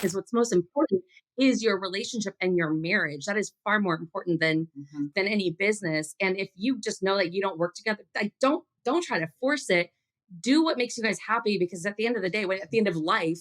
because what's most important is your relationship and your marriage. That is far more important than any business. And if you just know that you don't work together, like don't try to force it. Do what makes you guys happy, because at the end of the day, at the end of life,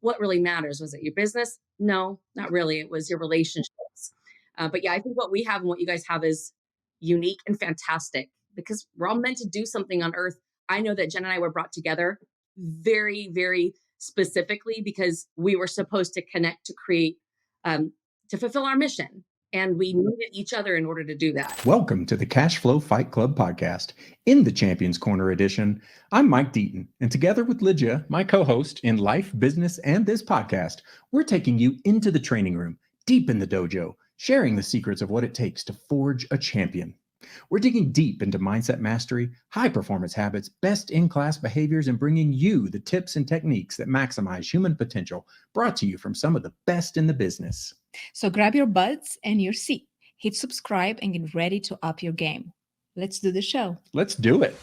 what really matters? Was it your business? No, not really. It was your relationships. But yeah, I think what we have and what you guys have is unique and fantastic, because we're all meant to do something on earth. I know that Jen and I were brought together very, very specifically because we were supposed to connect to create, to fulfill our mission. And we needed each other in order to do that. Welcome to the Cash Flow Fight Club podcast. In the Champions Corner edition, I'm Mike Deaton, and together with Lydia, my co-host in life, business, and this podcast, we're taking you into the training room, deep in the dojo, sharing the secrets of what it takes to forge a champion. We're digging deep into mindset mastery, high performance habits, best in class behaviors, and bringing you the tips and techniques that maximize human potential, brought to you from some of the best in the business. So grab your buds and your seat, hit subscribe, and get ready to up your game. Let's do the show. Let's do it.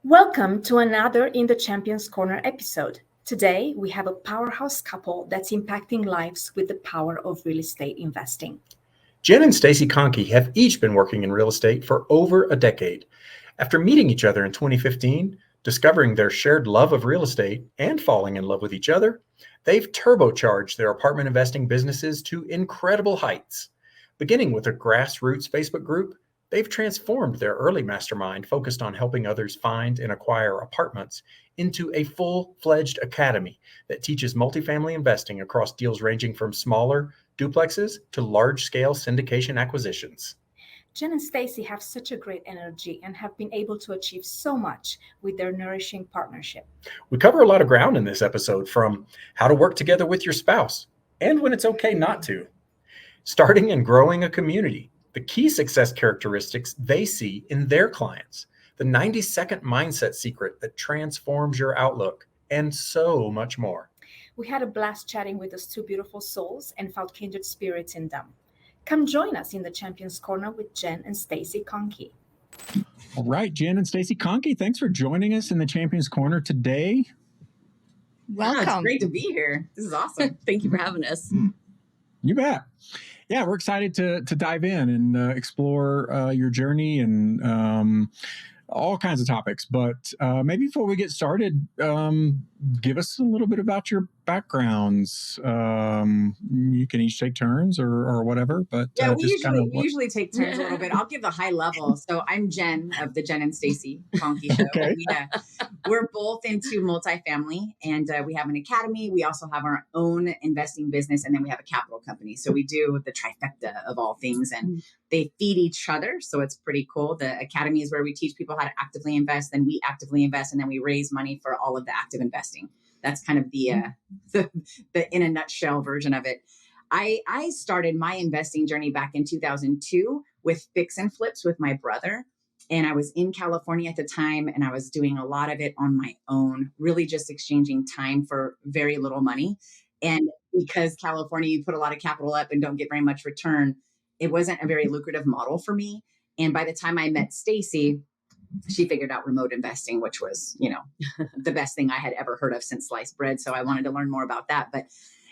Welcome to another In the Champions Corner episode. Today, we have a powerhouse couple that's impacting lives with the power of real estate investing. Jen and Stacy Conkey have each been working in real estate for over a decade. After meeting each other in 2015, discovering their shared love of real estate, and falling in love with each other, they've turbocharged their apartment investing businesses to incredible heights. Beginning with a grassroots Facebook group, they've transformed their early mastermind focused on helping others find and acquire apartments into a full-fledged academy that teaches multifamily investing across deals ranging from smaller duplexes to large-scale syndication acquisitions. Jen and Stacy have such a great energy and have been able to achieve so much with their nourishing partnership. We cover a lot of ground in this episode, from how to work together with your spouse and when it's okay not to, starting and growing a community, the key success characteristics they see in their clients, the 90-second mindset secret that transforms your outlook, and so much more. We had a blast chatting with those two beautiful souls and felt kindred spirits in them. Come join us in the Champions Corner with Jen and Stacy Conkey. All right, Jen and Stacy Conkey, thanks for joining us in the Champions Corner today. Welcome. Yeah, it's great to be here. This is awesome. Thank you for having us. You bet. Yeah, we're excited to dive in and explore your journey and all kinds of topics. But maybe before we get started, give us a little bit about your backgrounds. You can each take turns or whatever. But yeah, we usually take turns a little bit. I'll give the high level. So I'm Jen of the Jen and Stacy Conkey Show. Okay. We're both into multifamily, and we have an academy. We also have our own investing business, and then we have a capital company. So we do the trifecta of all things, and they feed each other. So it's pretty cool. The academy is where we teach people how to actively invest, then we actively invest, and then we raise money for all of the active investing. That's kind of the in a nutshell version of it. I started my investing journey back in 2002 with fix and flips with my brother. And I was in California at the time, and I was doing a lot of it on my own, really just exchanging time for very little money. And because California, you put a lot of capital up and don't get very much return, it wasn't a very lucrative model for me. And by the time I met Stacy, she figured out remote investing, which was, the best thing I had ever heard of since sliced bread. So I wanted to learn more about that. But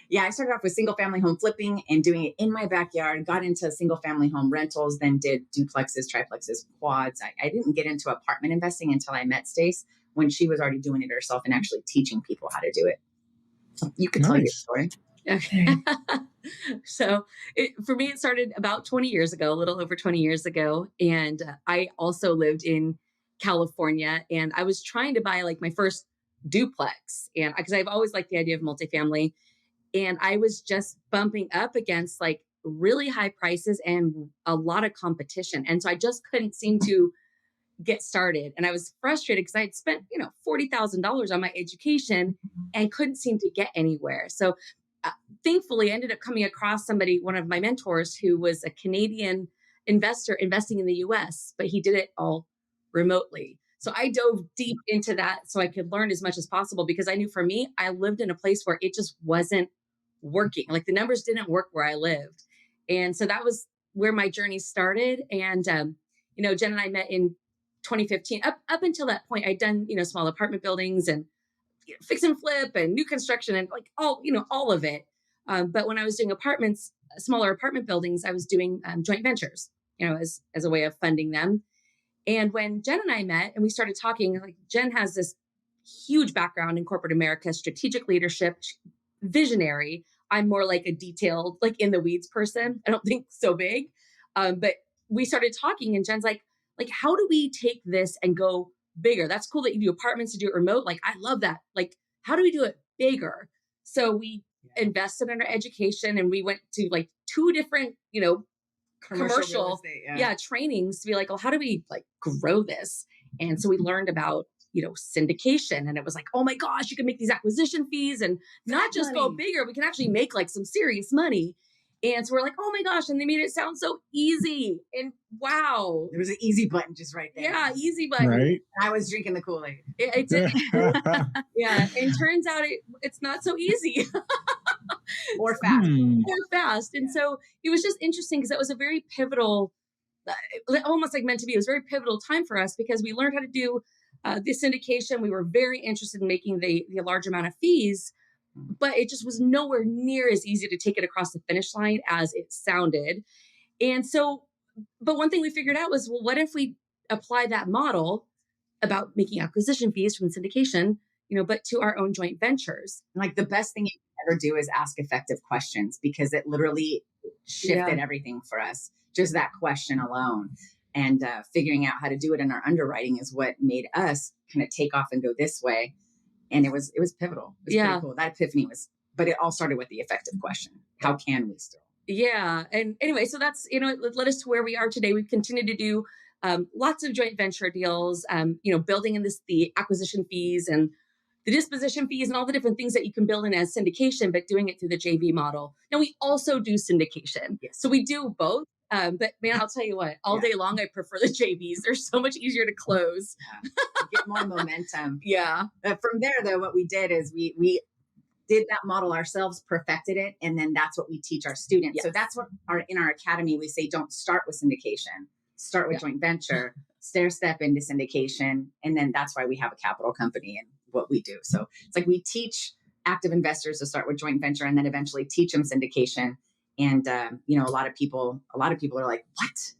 yeah, I started off with single family home flipping and doing it in my backyard, got into single family home rentals, then did duplexes, triplexes, quads. I didn't get into apartment investing until I met Stace, when she was already doing it herself and actually teaching people how to do it. You can tell your story. Okay. So for me, it started about 20 years ago, a little over 20 years ago. And I also lived in California, and I was trying to buy like my first duplex, and because I've always liked the idea of multifamily, and I was just bumping up against like really high prices and a lot of competition. And so I just couldn't seem to get started. And I was frustrated because I had spent, $40,000 on my education and couldn't seem to get anywhere. So thankfully, I ended up coming across one of my mentors, who was a Canadian investor investing in the US, but he did it all remotely. So I dove deep into that so I could learn as much as possible, because I knew for me, I lived in a place where it just wasn't working. Like the numbers didn't work where I lived. And so that was where my journey started. And, Jen and I met in 2015. Up until that point, I'd done, small apartment buildings and fix and flip and new construction and like all of it. But when I was doing smaller apartment buildings, I was doing joint ventures, as a way of funding them. And when Jen and I met and we started talking, like Jen has this huge background in corporate America, strategic leadership, visionary. I'm more like a detailed, like in the weeds person. I don't think so big. But we started talking and Jen's like, how do we take this and go bigger? That's cool that you do apartments, to do it remote. Like, I love that. Like, how do we do it bigger? So we invested in our education and we went to like 2 different, commercial real estate, trainings to be like, well, how do we like grow this? And so we learned about, syndication. And it was like, oh my gosh, you can make these acquisition fees and not just go bigger. We can actually make like some serious money. And so we're like, oh my gosh. And they made it sound so easy. And wow. There was an easy button just right there. Yeah, easy button. Right. I was drinking the Kool-Aid. It did. Yeah. And turns out it's not so easy. Or fast. More fast. And so it was just interesting because it was a very pivotal, almost like meant to be. It was a very pivotal time for us because we learned how to do the syndication. We were very interested in making the large amount of fees, but it just was nowhere near as easy to take it across the finish line as it sounded. And so, but one thing we figured out was, well, what if we apply that model about making acquisition fees from syndication, but to our own joint ventures? Like the best thing you can ever do is ask effective questions because it literally shifted everything for us. Just that question alone. And figuring out how to do it in our underwriting is what made us kind of take off and go this way. And it was pivotal. It was pretty cool. That epiphany but it all started with the effective question. How can we still? Yeah. And anyway, so that's, it led us to where we are today. We've continued to do lots of joint venture deals, building in the acquisition fees and the disposition fees and all the different things that you can build in as syndication, but doing it through the JV model. Now we also do syndication. Yes. So we do both. But man, I'll tell you what, all day long, I prefer the JVs. They're so much easier to close. You get more momentum. Yeah. From there, though, what we did is we did that model ourselves, perfected it, and then that's what we teach our students. Yes. So that's what in our academy, we say, don't start with syndication, start with joint venture, stair step into syndication. And then that's why we have a capital company and what we do. So it's like we teach active investors to start with joint venture and then eventually teach them syndication. And, a lot of people are like, what?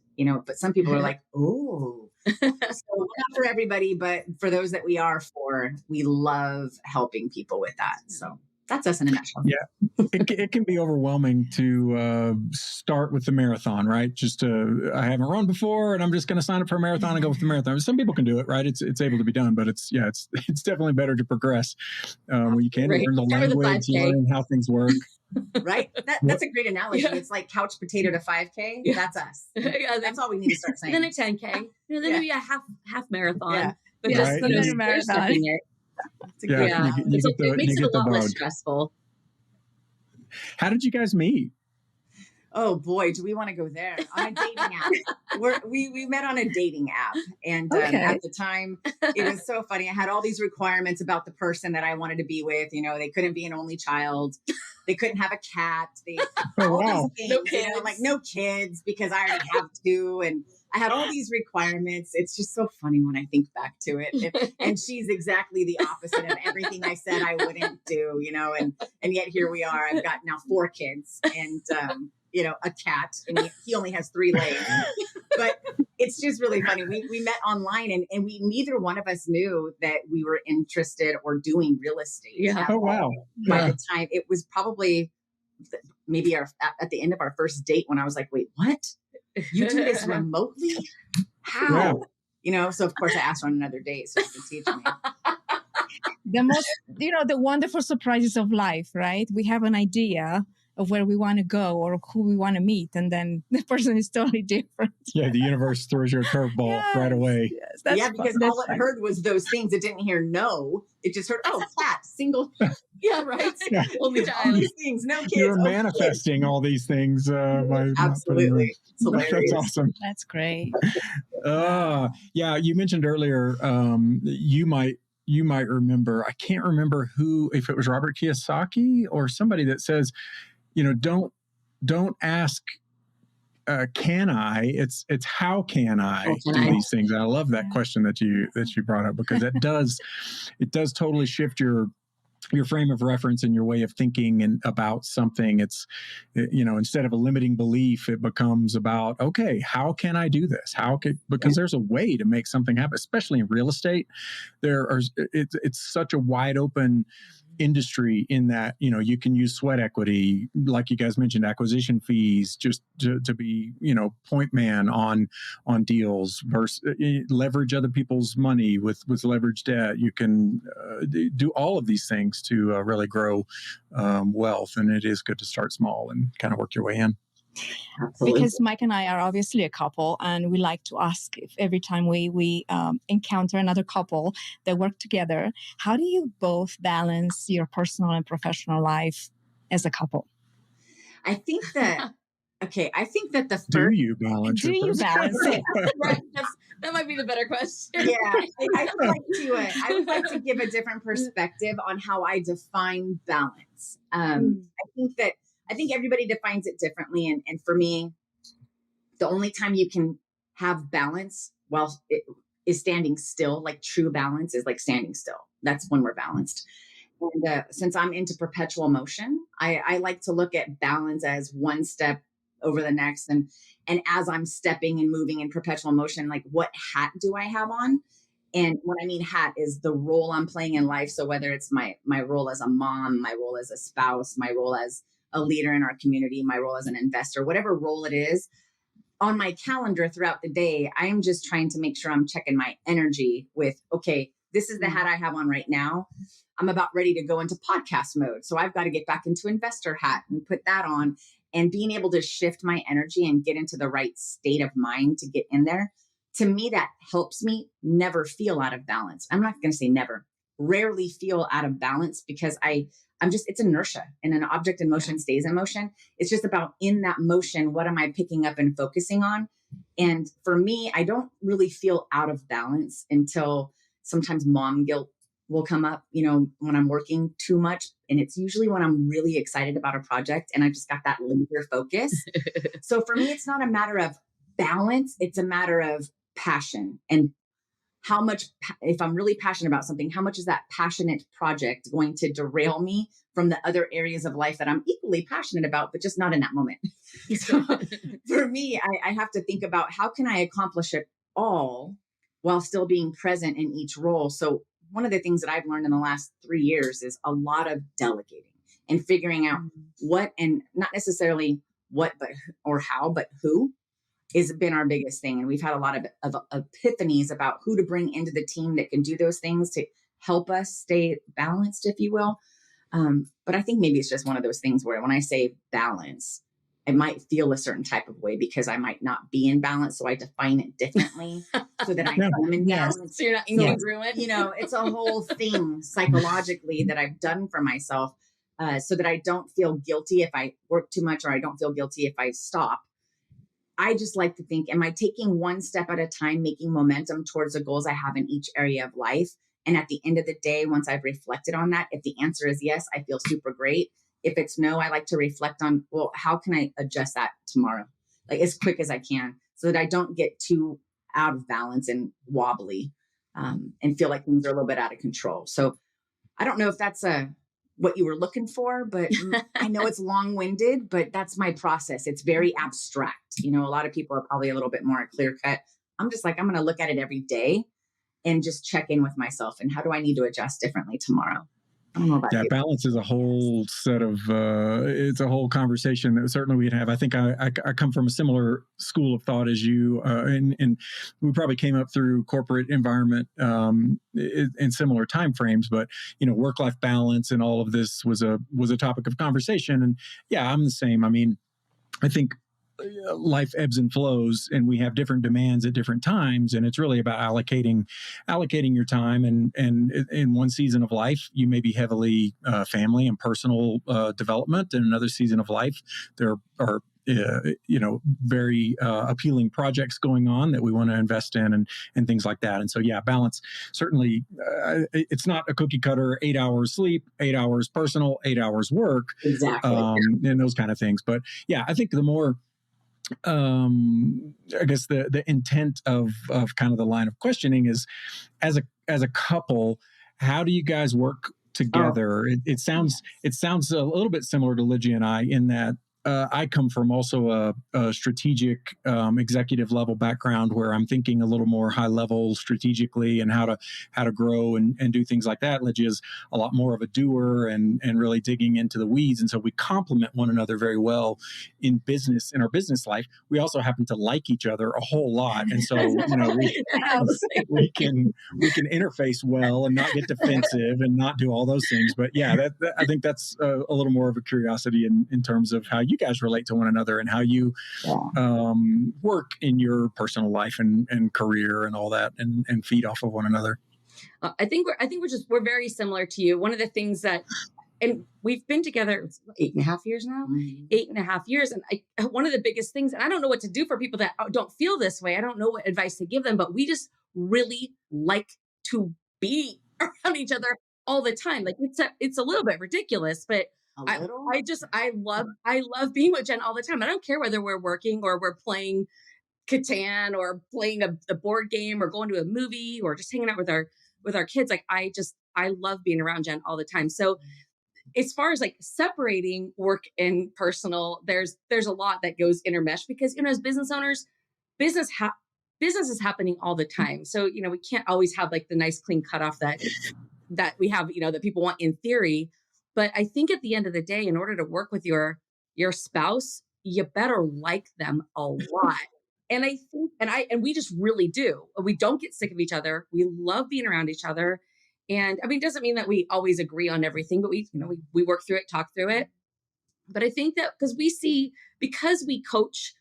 But some people are like, oh, so not for everybody, but for those that we are for, we love helping people with that. So that's us in a nutshell. Yeah. It can be overwhelming to start with the marathon, right? I haven't run before and I'm just going to sign up for a marathon and go with the marathon. Some people can do it, right? It's able to be done, but it's definitely better to progress where you can learn the language, learn how things work. Right? That's a great analogy. Yeah. It's like couch potato to 5K. Yeah. That's us. That's all we need to start saying. Then a 10K. Then maybe a half marathon. Yeah. But just a marathon. It makes it a lot less stressful. How did you guys meet? Oh boy, do we want to go there? On a dating app. We met on a dating app. And at the time, it was so funny. I had all these requirements about the person that I wanted to be with. They couldn't be an only child. They couldn't have a cat. These things, no kids. No kids because I already have 2. And I had all these requirements. It's just so funny when I think back to it. And she's exactly the opposite of everything I said I wouldn't do, and yet here we are. I've got now 4 kids and, a cat, and he only has 3 legs. But it's just really funny. We met online and we neither one of us knew that we were interested or doing real estate. Yeah. Oh, wow. By the time it was probably maybe at the end of our first date when I was like, wait, what? You do this remotely? How? So of course I asked her on another date so she could teach me. The most, the wonderful surprises of life, right? We have an idea of where we want to go or who we want to meet. And then the person is totally different. Yeah, the universe throws you a curveball right away. Yes, because all it heard was those things. It didn't hear no. It just heard, flat, single. Yeah, right. Yeah. Only all these things, no kids. You're manifesting all these things. Absolutely. It's hilarious. That's awesome. That's great. You mentioned earlier you might you might remember, I can't remember who, if it was Robert Kiyosaki or somebody that says, don't ask, can I? It's how can I Can do I? these things? And I love that question that you brought up, because it does totally shift your frame of reference and your way of thinking and about something. It's, instead of a limiting belief, it becomes about, okay, how can I do this? Because there's a way to make something happen, especially in real estate. It's such a wide open industry in that, you can use sweat equity, like you guys mentioned, acquisition fees, just to be, point man on deals, versus leverage other people's money with leverage debt. You can do all of these things to really grow wealth. And it is good to start small and kind of work your way in. Absolutely. Because Mike and I are obviously a couple, and we like to ask, if every time we encounter another couple that work together, how do you both balance your personal and professional life as a couple? I think that the first. Do you balance? Do you balance it? That might be the better question. Yeah, I would like to give a different perspective on how I define balance. I think everybody defines it differently. And for me, the only time you can have balance while it is standing still, like true balance is like standing still. That's when we're balanced. And since I'm into perpetual motion, I like to look at balance as one step over the next. And as I'm stepping and moving in perpetual motion, like, what hat do I have on? And what I mean hat is the role I'm playing in life. So whether it's my role as a mom, my role as a spouse, my role as a leader in our community, my role as an investor, whatever role it is, on my calendar throughout the day, I am just trying to make sure I'm checking my energy with, okay, this is the hat I have on right now. I'm about ready to go into podcast mode. So I've got to get back into investor hat and put that on, and being able to shift my energy and get into the right state of mind to get in there. To me, that helps me never feel out of balance. I'm not going to say never, rarely feel out of balance, because it's inertia, and an object in motion stays in motion. It's just about, in that motion, what am I picking up and focusing on? And for me, I don't really feel out of balance until sometimes mom guilt will come up, when I'm working too much. And it's usually when I'm really excited about a project and I just got that laser focus. So for me, it's not a matter of balance. It's a matter of passion, and how much, if I'm really passionate about something, how much is that passionate project going to derail me from the other areas of life that I'm equally passionate about, but just not in that moment. So for me, I have to think about, how can I accomplish it all while still being present in each role? So one of the things that I've learned in the last 3 years is a lot of delegating and figuring out what, and not necessarily what, but or how, but who has been our biggest thing. And we've had a lot of epiphanies about who to bring into the team that can do those things to help us stay balanced, if you will. But I think maybe it's just one of those things where when I say balance, I might feel a certain type of way because I might not be in balance. So I define it differently so that I am in balance. So you're not incongruent. It's a whole thing psychologically that I've done for myself, so that I don't feel guilty if I work too much, or I don't feel guilty if I stop. I just like to think, am I taking one step at a time, making momentum towards the goals I have in each area of life? And at the end of the day, once I've reflected on that, if the answer is yes, I feel super great. If it's no, I like to reflect on, well, how can I adjust that tomorrow? Like as quick as I can, so that I don't get too out of balance and wobbly, and feel like things are a little bit out of control. So I don't know if that's what you were looking for, but I know it's long-winded, but that's my process. It's very abstract. A lot of people are probably a little bit more clear cut. I'm just like, I'm going to look at it every day and just check in with myself. And how do I need to adjust differently tomorrow? I don't know about you. Balance is a whole set of, it's a whole conversation that certainly we'd have. I think I come from a similar school of thought as you, and we probably came up through corporate environment in similar timeframes, but, work-life balance and all of this was a topic of conversation. And yeah, I'm the same. I mean, I think life ebbs and flows, and we have different demands at different times, and it's really about allocating your time. And in one season of life, you may be heavily family and personal development. In another season of life, there are very appealing projects going on that we want to invest in and things like that. And so, yeah, balance certainly, it's not a cookie cutter, 8 hours sleep, 8 hours personal, 8 hours work, Exactly. and those kind of things. But yeah, I think the more, I guess the intent of kind of the line of questioning is, as a couple, how do you guys work together? It sounds a little bit similar to Lygia and I, in that I come from also a strategic executive level background, where I'm thinking a little more high level strategically and how to grow and do things like that. Lygia is a lot more of a doer and really digging into the weeds. And so we complement one another very well in our business life. We also happen to like each other a whole lot. And so, we can interface well and not get defensive and not do all those things. But yeah, I think that's a little more of a curiosity in terms of how you guys relate to one another and how you work in your personal life and career and all that, and feed off of one another. I think we're very similar to you. One of the things that, and we've been together 8.5 years now, 8.5 years. And one of the biggest things, and I don't know what to do for people that don't feel this way. I don't know what advice to give them, but we just really like to be around each other all the time. Like it's a little bit ridiculous, but I love being with Jen all the time. I don't care whether we're working or we're playing Catan or playing a board game or going to a movie or just hanging out with our kids. Like I love being around Jen all the time. So as far as like separating work and personal, there's a lot that goes intermeshed, because, as business owners, business is happening all the time. So, we can't always have like the nice clean cutoff that we have, that people want in theory. But I think at the end of the day, in order to work with your spouse, you better like them a lot. And I think, and we just really do. We don't get sick of each other. We love being around each other. And I mean, it doesn't mean that we always agree on everything, but we work through it, talk through it. But I think that because we coach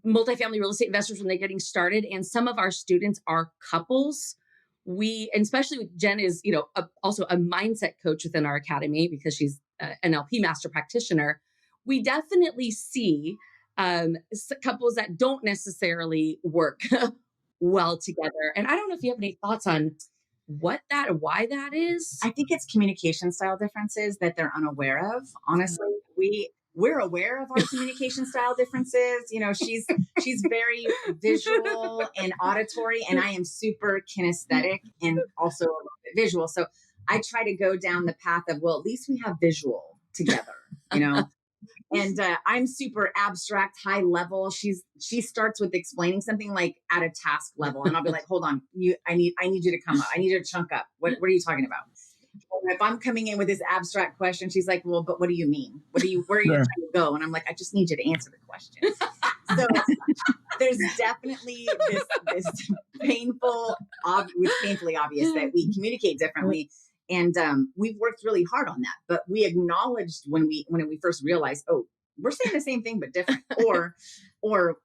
multifamily real estate investors when they're getting started, and some of our students are couples, and especially with Jen is, also a mindset coach within our academy, because she's an NLP master practitioner. We definitely see couples that don't necessarily work well together. And I don't know if you have any thoughts on why that is. I think it's communication style differences that they're unaware of. Honestly, we're aware of our communication style differences. She's very visual and auditory, and I am super kinesthetic and also a little bit visual. So I try to go down the path of, well, at least we have visual together, And I'm super abstract, high level. She starts with explaining something like at a task level, and I'll be like, "Hold on, I need you to come up. I need you to chunk up. What are you talking about?" If I'm coming in with this abstract question, she's like, "Well, but what do you mean? Where are you trying to go?" And I'm like, "I just need you to answer the question." So there's definitely this painfully obvious that we communicate differently. And we've worked really hard on that, but we acknowledged when we first realized, oh, we're saying the same thing but different, or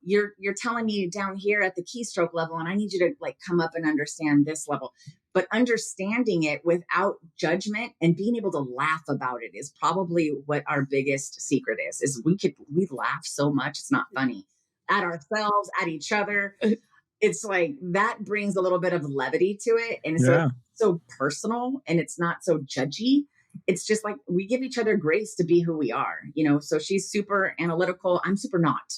you're telling me down here at the keystroke level, and I need you to like come up and understand this level. But understanding it without judgment and being able to laugh about it is probably what our biggest secret is. Is we laugh so much it's not funny at ourselves, at each other. It's like that brings a little bit of levity to it, and so personal, and it's not so judgy. It's just like we give each other grace to be who we are, So she's super analytical. I'm super not.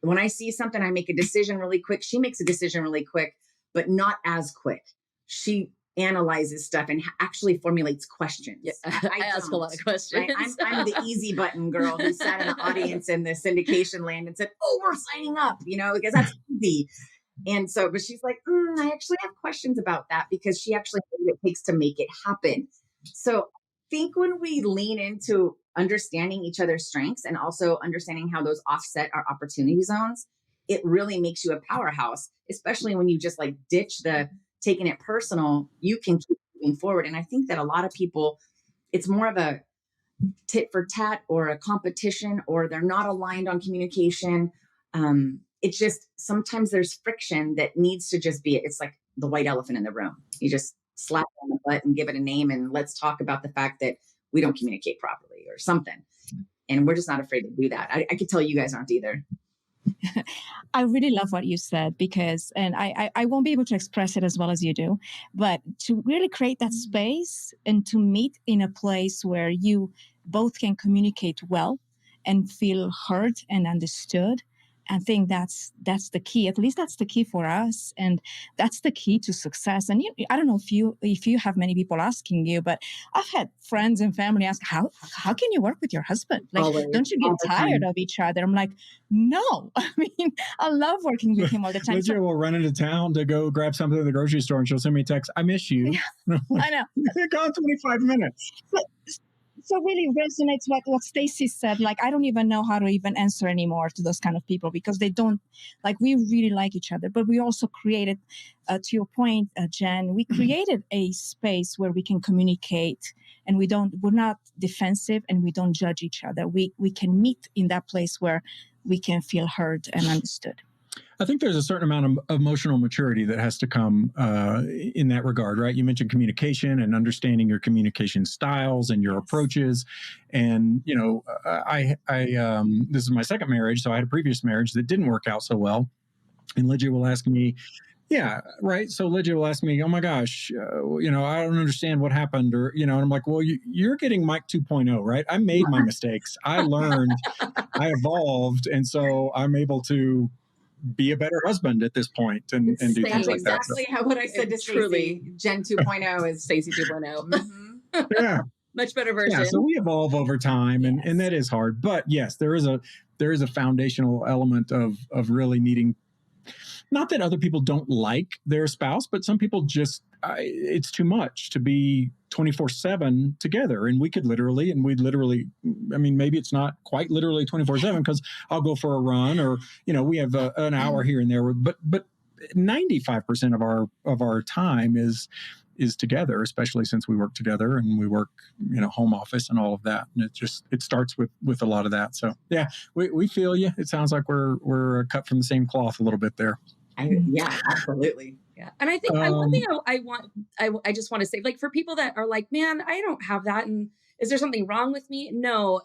When I see something, I make a decision really quick. She makes a decision really quick, but not as quick. She analyzes stuff and actually formulates questions. Yeah, I ask a lot of questions. Right? I'm the easy button girl who sat in the audience in the syndication land and said, "Oh, we're signing up," because that's easy. And so, but she's like, I actually have questions about that, because she actually knows what it takes to make it happen. So I think when we lean into understanding each other's strengths and also understanding how those offset our opportunity zones, it really makes you a powerhouse, especially when you just like ditch the taking it personal, you can keep moving forward. And I think that a lot of people, it's more of a tit for tat or a competition, or they're not aligned on communication. It's just sometimes there's friction that needs to just be, it's like the white elephant in the room. You just slap it on the butt and give it a name, and let's talk about the fact that we don't communicate properly or something. And we're just not afraid to do that. I could tell you guys aren't either. I really love what you said because, and I won't be able to express it as well as you do, but to really create that space and to meet in a place where you both can communicate well and feel heard and understood. I think that's the key. At least that's the key for us, and that's the key to success. And I don't know if you have many people asking you, but I've had friends and family ask, "How can you work with your husband? Like, Always, don't you get tired of each other?" I'm like, "No, I mean, I love working with him all the time." Lydia will run into town to go grab something at the grocery store, and she'll send me a text, "I miss you." Yeah, I know. Gone 25 minutes. So really resonates what Stacy said. Like, I don't even know how to even answer anymore to those kind of people because they don't, like, we really like each other, but we also created, to your point, Jen, we created a space where we can communicate and we're not defensive and we don't judge each other. We can meet in that place where we can feel heard and understood. I think there's a certain amount of emotional maturity that has to come in that regard, right? You mentioned communication and understanding your communication styles and your approaches. And, you know, I this is my second marriage, so I had a previous marriage that didn't work out so well. And Lydia will ask me, yeah, right. So Lydia will ask me, "Oh my gosh, you know, I don't understand what happened," or, you know, and I'm like, "Well, you're getting Mike 2.0, right? I made my mistakes. I learned, I evolved. And so I'm able to be a better husband at this point and do things like that." Exactly how what I said to Stacy. Jen 2.0 is Stacy 2.0. Mm-hmm. Yeah. Much better version. Yeah, so we evolve over time, and that is hard. But yes, there is a foundational element of really needing. Not that other people don't like their spouse, but some people just it's too much to be 24/7 together. And we'd literally, I mean, maybe it's not quite literally 24/7 because I'll go for a run, or, you know, we have an hour here and there, but 95% of our time is together, especially since we work together and we work, you know, home office and all of that. And it starts with a lot of that. So yeah, we feel you. It sounds like we're cut from the same cloth a little bit there. Yeah, absolutely. Yeah. And I think one thing I just want to say, like, for people that are like, "Man, I don't have that. And is there something wrong with me?" No,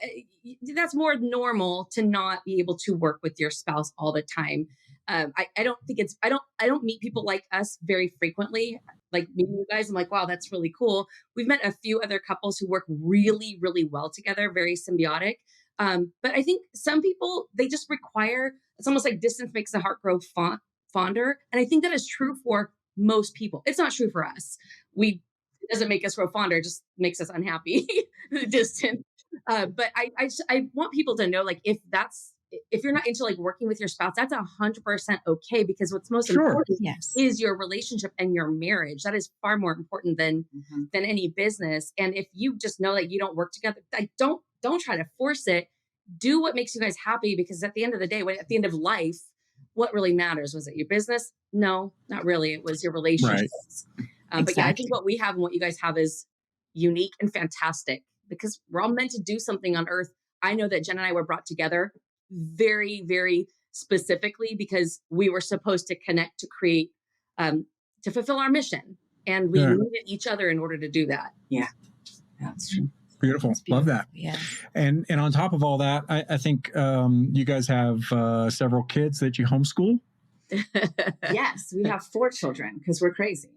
that's more normal to not be able to work with your spouse all the time. I don't think I don't meet people like us very frequently. Like meeting you guys, I'm like, wow, that's really cool. We've met a few other couples who work really, really well together, very symbiotic. But I think some people, they just require, it's almost like distance makes the heart grow fonder. And I think that is true for most people. It's not true for us. It doesn't make us grow fonder, it just makes us unhappy, the distance. But I want people to know, like, if you're not into like working with your spouse, that's 100% okay, because what's most important is your relationship and your marriage. That is far more important than any business. And if you just know that you don't work together, don't try to force it. Do what makes you guys happy, because at the end of the day, at the end of life, what really matters? Was it your business? No, not really. It was your relationships. Right. But yeah, I think what we have and what you guys have is unique and fantastic, because we're all meant to do something on earth. I know that Jen and I were brought together very, very specifically because we were supposed to connect to create, to fulfill our mission. And we needed each other in order to do that. Yeah, that's true. Beautiful. Love that. Yeah. And on top of all that, I think you guys have several kids that you homeschool. Yes, we have 4 children because we're crazy.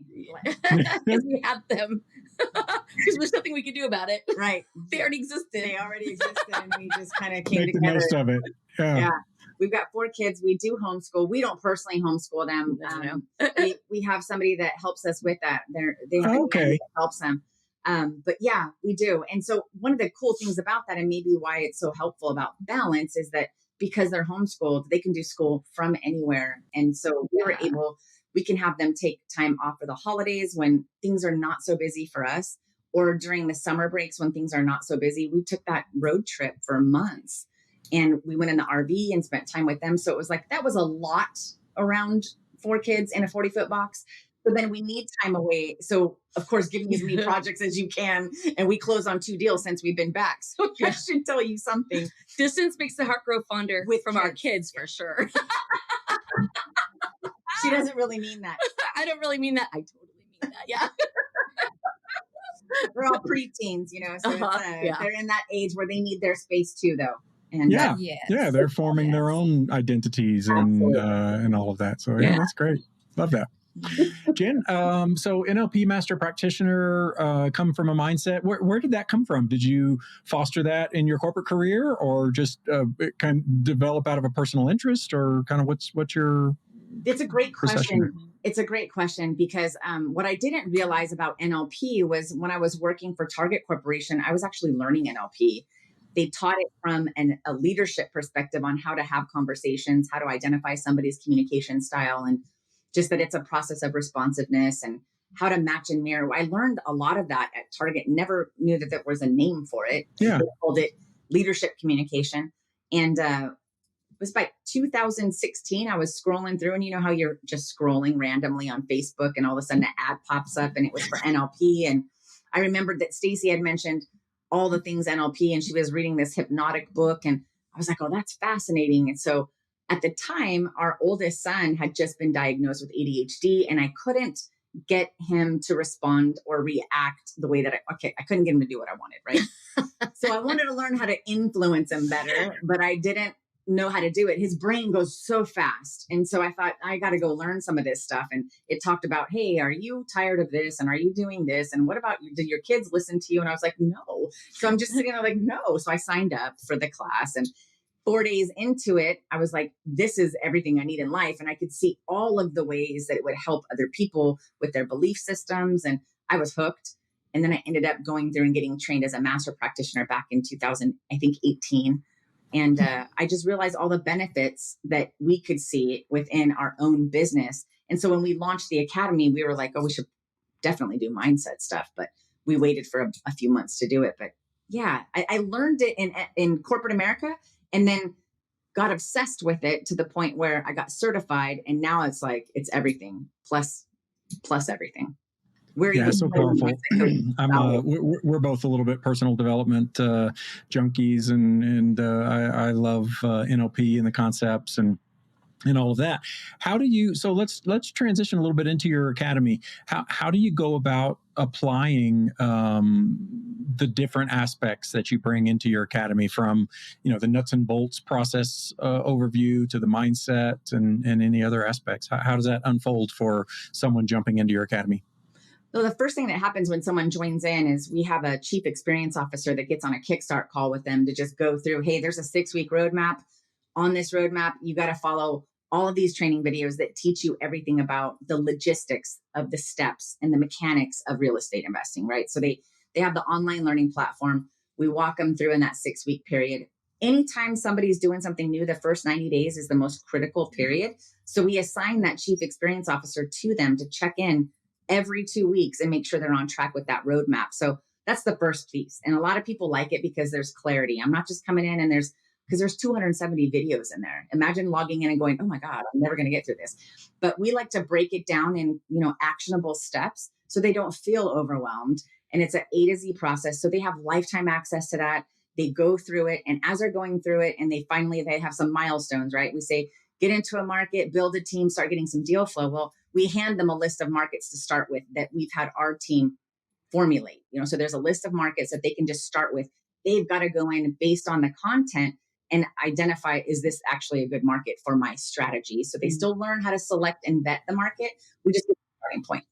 Because we have them. Because there's nothing we can do about it. Right. They already existed. And we just kind of came Make together. the most of it. Yeah. We've got 4 kids. We do homeschool. We don't personally homeschool them. We have somebody that helps us with that. They have a that helps them. But yeah, we do. And so one of the cool things about that, and maybe why it's so helpful about balance, is that because they're homeschooled, they can do school from anywhere. And so we can have them take time off for the holidays when things are not so busy for us, or during the summer breaks when things are not so busy. We took that road trip for months and we went in the RV and spent time with them. So it was like, that was a lot around 4 kids in a 40-foot box. But then we need time away. So, of course, giving as many projects as you can. And we close on 2 deals since we've been back. So I should tell you something. Distance makes the heart grow fonder from our kids, for sure. She doesn't really mean that. I don't really mean that. I totally mean that. Yeah. We're all preteens, so Yeah. they're in that age where they need their space too, though. And Yeah. Yeah. Yes. They're forming their Yes. own identities and all of that. So yeah, Yeah. that's great. Love that. Jen, so NLP master practitioner, come from a mindset. Where did that come from? Did you foster that in your corporate career, or just it kind of develop out of a personal interest, or kind of what's your it's a great procession there? question. It's a great question because what I didn't realize about NLP was when I was working for Target Corporation, I was actually learning NLP. They taught it from a leadership perspective on how to have conversations, how to identify somebody's communication style, and just that it's a process of responsiveness and how to match and mirror. I learned a lot of that at Target, never knew that there was a name for it. Yeah. They called it leadership communication. And it was by 2016. I was scrolling through, and you know how you're just scrolling randomly on Facebook and all of a sudden an ad pops up and it was for NLP. And I remembered that Stacy had mentioned all the things NLP, and she was reading this hypnotic book. And I was like, oh, that's fascinating. And so at the time, our oldest son had just been diagnosed with ADHD, and I couldn't get him to respond or react the way that I couldn't get him to do what I wanted, right? So I wanted to learn how to influence him better, but I didn't know how to do it. His brain goes so fast. And so I thought, I got to go learn some of this stuff. And it talked about, hey, are you tired of this? And are you doing this? And what about you? Do your kids listen to you? And I was like, no. So I'm just sitting there like, no. So I signed up for the class, and 4 days into it, I was like, this is everything I need in life. And I could see all of the ways that it would help other people with their belief systems. And I was hooked. And then I ended up going through and getting trained as a master practitioner back in 2018. And I just realized all the benefits that we could see within our own business. And so when we launched the academy, we were like, oh, we should definitely do mindset stuff. But we waited for a few months to do it. But yeah, I learned it in corporate America, and then got obsessed with it to the point where I got certified. And now it's like, it's everything plus everything. Yeah, so powerful. We're both a little bit personal development junkies, and I love NLP and the concepts and all of that. How do you? So let's transition a little bit into your academy. How do you go about applying the different aspects that you bring into your academy, from the nuts and bolts process overview to the mindset and any other aspects? How does that unfold for someone jumping into your academy? So the first thing that happens when someone joins in is we have a chief experience officer that gets on a kickstart call with them to just go through, hey, there's a 6-week roadmap. On this roadmap, you got to follow all of these training videos that teach you everything about the logistics of the steps and the mechanics of real estate investing, right? So they have the online learning platform. We walk them through in that 6-week period. Anytime somebody's doing something new, the first 90 days is the most critical period. So we assign that chief experience officer to them to check in every 2 weeks and make sure they're on track with that roadmap. So that's the first piece. And a lot of people like it because there's clarity. I'm not just coming in and there's 270 videos in there. Imagine logging in and going, oh my God, I'm never going to get through this. But we like to break it down in, actionable steps so they don't feel overwhelmed. And it's an A to Z process. So they have lifetime access to that. They go through it. And as they're going through it and they have some milestones, right? We say, get into a market, build a team, start getting some deal flow. Well, we hand them a list of markets to start with that we've had our team formulate. So there's a list of markets that they can just start with. They've got to go in based on the content and identify, is this actually a good market for my strategy? So they still learn how to select and vet the market. We just get the starting point.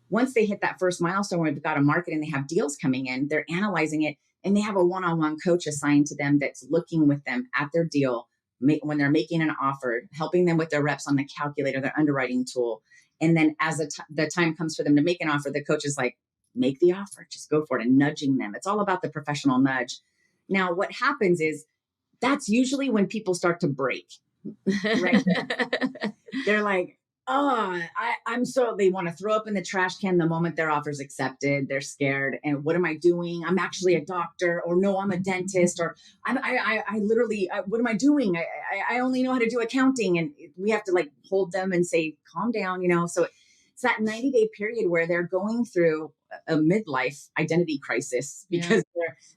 Once they hit that first milestone where they've got a market and they have deals coming in, they're analyzing it, and they have a one-on-one coach assigned to them that's looking with them at their deal when they're making an offer, helping them with their reps on the calculator, their underwriting tool. And then as the time comes for them to make an offer, the coach is like, make the offer, just go for it, and nudging them. It's all about the professional nudge. Now, what happens is that's usually when people start to break, right? They're like, oh, they want to throw up in the trash can the moment their offer's accepted. They're scared. And what am I doing? I'm actually a doctor, or no, I'm a dentist, or I literally, what am I doing? I only know how to do accounting. And we have to hold them and say, calm down, So it's that 90-day period where they're going through a midlife identity crisis because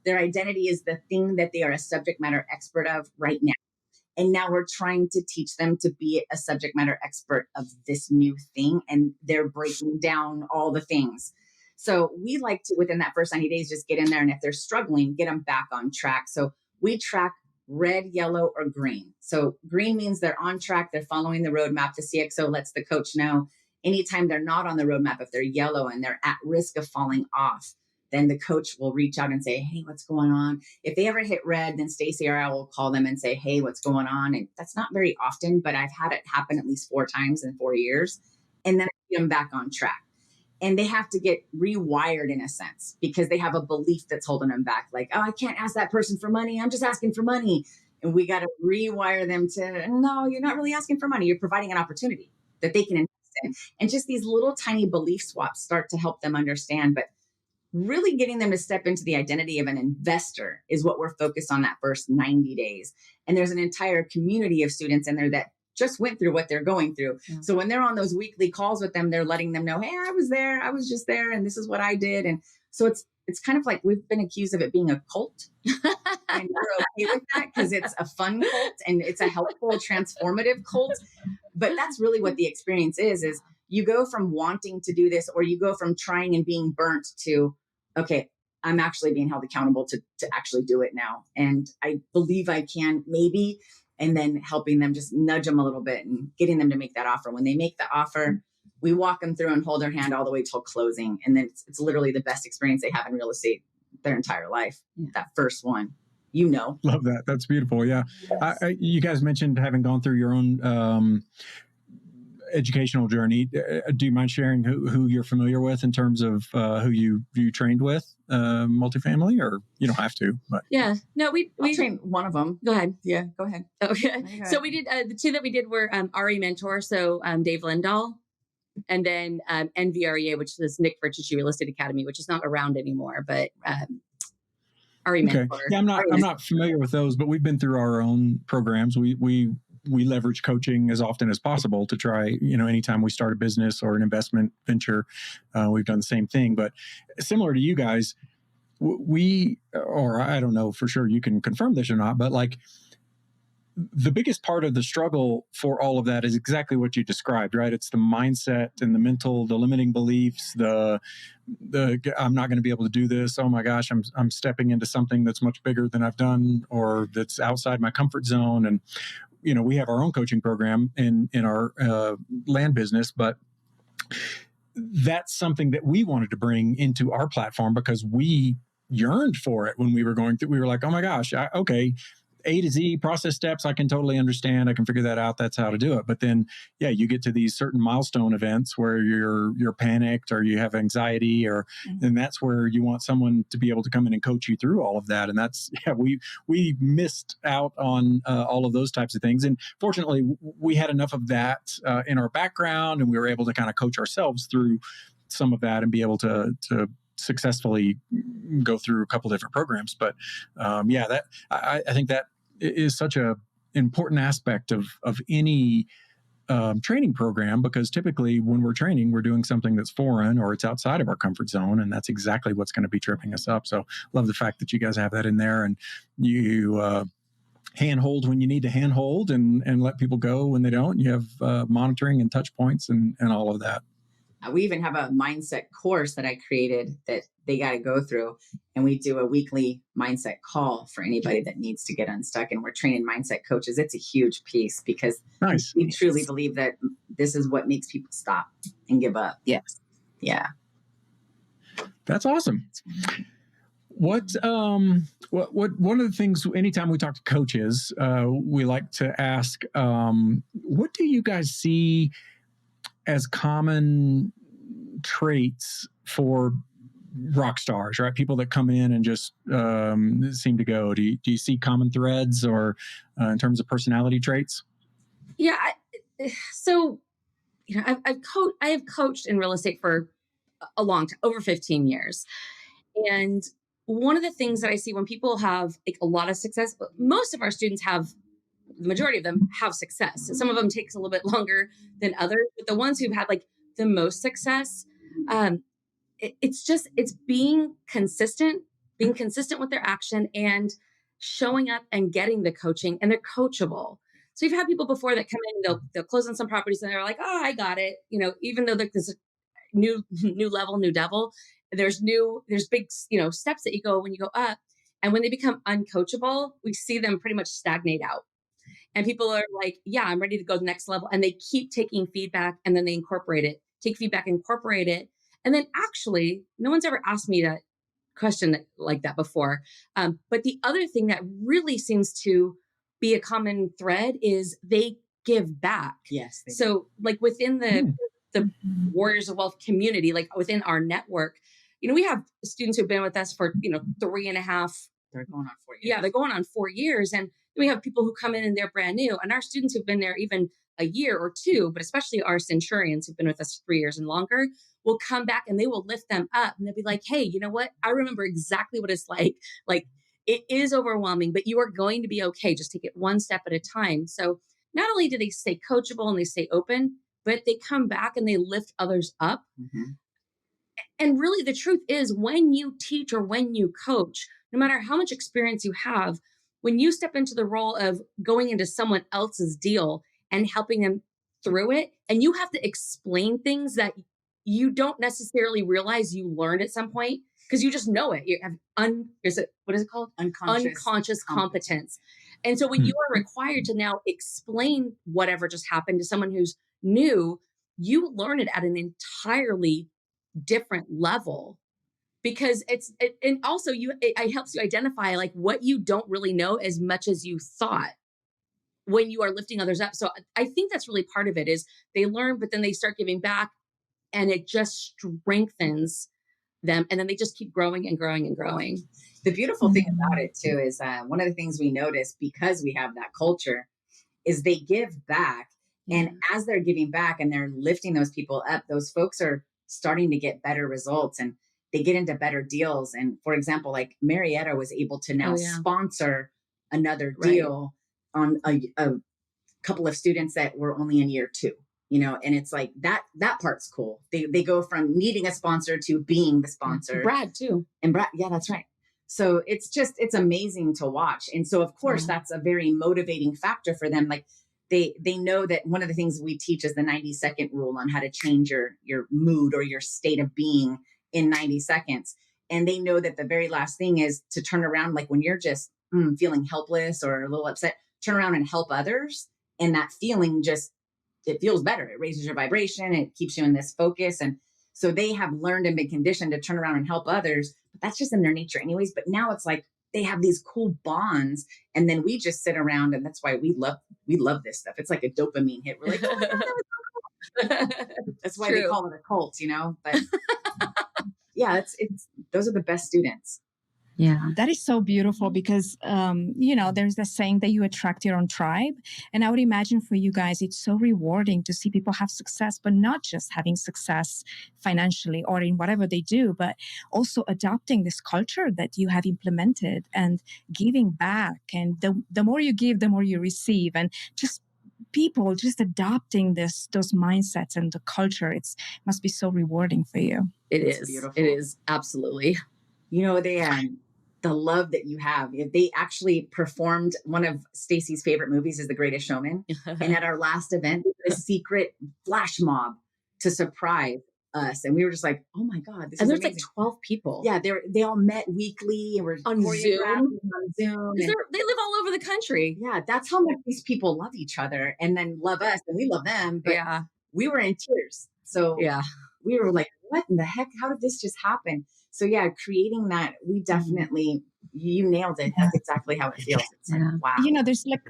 their identity is the thing that they are a subject matter expert of right now. And now we're trying to teach them to be a subject matter expert of this new thing. And they're breaking down all the things. So we like to, within that first 90 days, just get in there. And if they're struggling, get them back on track. So we track red, yellow, or green. So green means they're on track. They're following the roadmap. The CXO lets the coach know. Anytime they're not on the roadmap, if they're yellow and they're at risk of falling off, then the coach will reach out and say, hey, what's going on? If they ever hit red, then Stacy or I will call them and say, hey, what's going on? And that's not very often, but I've had it happen at least 4 times in 4 years. And then I get them back on track. And they have to get rewired in a sense because they have a belief that's holding them back. Like, oh, I can't ask that person for money. I'm just asking for money. And we got to rewire them to, no, you're not really asking for money. You're providing an opportunity that they can invest in. And just these little tiny belief swaps start to help them understand. But really getting them to step into the identity of an investor is what we're focused on that first 90 days. And there's an entire community of students in there that just went through what they're going through. Yeah. So when they're on those weekly calls with them, they're letting them know, hey, I was there. I was just there. And this is what I did. And so it's kind of like we've been accused of it being a cult. And we're okay with that because it's a fun cult and it's a helpful, transformative cult. But that's really what the experience is you go from wanting to do this, or you go from trying and being burnt to, okay, I'm actually being held accountable to actually do it now. And I believe I can maybe, and then helping them, just nudge them a little bit and getting them to make that offer. When they make the offer, we walk them through and hold their hand all the way till closing. And then it's literally the best experience they have in real estate their entire life. Yeah. That first one, Love that. That's beautiful. Yeah. Yes. You guys mentioned having gone through your own educational journey. Do you mind sharing who you're familiar with in terms of who you trained with, multifamily, or you don't have to? But yeah, no, we trained one of them. Go ahead. Yeah, go ahead. Okay. So we did the 2 that we did were RE Mentor, so Dave Lindahl, and then NVREA, which is Nick Vertucci Real Estate Academy, which is not around anymore, but RE Mentor. Okay. Yeah, I'm not familiar with those, but we've been through our own programs. We leverage coaching as often as possible to try, anytime we start a business or an investment venture, we've done the same thing. But similar to you guys, or I don't know for sure, you can confirm this or not, but like the biggest part of the struggle for all of that is exactly what you described, right? It's the mindset and the limiting beliefs, the I'm not going to be able to do this. Oh my gosh, I'm stepping into something that's much bigger than I've done, or that's outside my comfort zone. And we have our own coaching program in our land business, but that's something that we wanted to bring into our platform because we yearned for it when we were going through. We were like, oh my gosh, okay, A to Z process steps, I can totally understand. I can figure that out. That's how to do it. But then, yeah, you get to these certain milestone events where you're panicked or you have anxiety, and that's where you want someone to be able to come in and coach you through all of that. And that's, we missed out on all of those types of things. And fortunately, we had enough of that in our background, and we were able to kind of coach ourselves through some of that and be able to successfully go through a couple different programs. But that I think that is such a important aspect of any training program, because typically when we're training, we're doing something that's foreign or it's outside of our comfort zone, and that's exactly what's going to be tripping us up. So love the fact that you guys have that in there, and you handhold when you need to handhold and let people go when they don't. You have monitoring and touch points and all of that. We even have a mindset course that I created that they got to go through. And we do a weekly mindset call for anybody that needs to get unstuck. And we're training mindset coaches. It's a huge piece because we truly believe that this is what makes people stop and give up. Yes. Yeah. That's awesome. What one of the things, anytime we talk to coaches, we like to ask, what do you guys see as common traits for rock stars, right? People that come in and just seem to go. Do you see common threads or in terms of personality traits? Yeah. I have coached in real estate for a long time, over 15 years. And one of the things that I see when people have like a lot of success, most of our students the majority of them have success. Some of them takes a little bit longer than others, but the ones who've had like the most success, it's being consistent with their action and showing up and getting the coaching, and they're coachable. So you've had people before that come in, they'll close on some properties and they're like, oh, I got it. Even though there's a new level, new devil. there's big, steps that you go when you go up. And when they become uncoachable, we see them pretty much stagnate out. And people are like, yeah, I'm ready to go to the next level. And they keep taking feedback and then they incorporate it, take feedback, incorporate it. And then actually, no one's ever asked me that question like that before. But the other thing that really seems to be a common thread is they give back. Yes. So like within the Warriors of Wealth community, like within our network, we have students who've been with us for, 3.5. They're going on 4 years. Yeah, they're going on 4 years. And we have people who come in and they're brand new. And our students who've been there even a year or two, but especially our centurions who've been with us 3 years and longer, will come back and they will lift them up and they'll be like, hey, you know what? I remember exactly what it's like. Like, it is overwhelming, but you are going to be okay. Just take it one step at a time. So not only do they stay coachable and they stay open, but they come back and they lift others up. Mm-hmm. And really, the truth is, when you teach or when you coach, no matter how much experience you have, when you step into the role of going into someone else's deal and helping them through it, and you have to explain things that you don't necessarily realize you learned at some point because you just know it. You have what is it called? Unconscious competence. And so when you are required to now explain whatever just happened to someone who's new, you learn it at an entirely different level, because and also it helps you identify like what you don't really know as much as you thought when you are lifting others up. So I think that's really part of it, is they learn, but then they start giving back and it just strengthens them. And then they just keep growing and growing and growing. The beautiful thing about it too is one of the things we notice, because we have that culture, is they give back. And as they're giving back and they're lifting those people up, those folks are starting to get better results and they get into better deals. And for example, like Marietta was able to now sponsor another deal on a couple of students that were only in year 2, and it's like that part's cool. They go from needing a sponsor to being the sponsor. Brad too. And Brad, yeah, that's right. So it's amazing to watch. And so of course that's a very motivating factor for them. Like they know that one of the things we teach is the 90-second rule on how to change your mood or your state of being in 90 seconds. And they know that the very last thing is to turn around, like when you're just feeling helpless or a little upset, turn around and help others. And that feeling it feels better. It raises your vibration. It keeps you in this focus. And so they have learned and been conditioned to turn around and help others, but that's just in their nature anyways. But now it's like they have these cool bonds, and then we just sit around, and that's why we love this stuff. It's like a dopamine hit. We're like, oh my God, that was so cool. That's why they call it a cult, But yeah, it's those are the best students. Yeah, that is so beautiful because, there's the saying that you attract your own tribe. And I would imagine for you guys, it's so rewarding to see people have success, but not just having success financially or in whatever they do, but also adopting this culture that you have implemented and giving back. And the more you give, the more you receive. And just people just adopting those mindsets and the culture, it must be so rewarding for you. It's beautiful. It is, absolutely. The love that you have. They actually performed one of Stacy's favorite movies is The Greatest Showman. And at our last event, a secret flash mob to surprise us. And we were just like, oh my God, this is amazing. There's like 12 people. Yeah, they all met weekly and were on Zoom. They live all over the country. Yeah, that's how much these people love each other and then love us and we love them. But we were in tears. So we were like, what in the heck? How did this just happen? So creating that, we definitely, you nailed it. That's exactly how it feels. It's like, wow.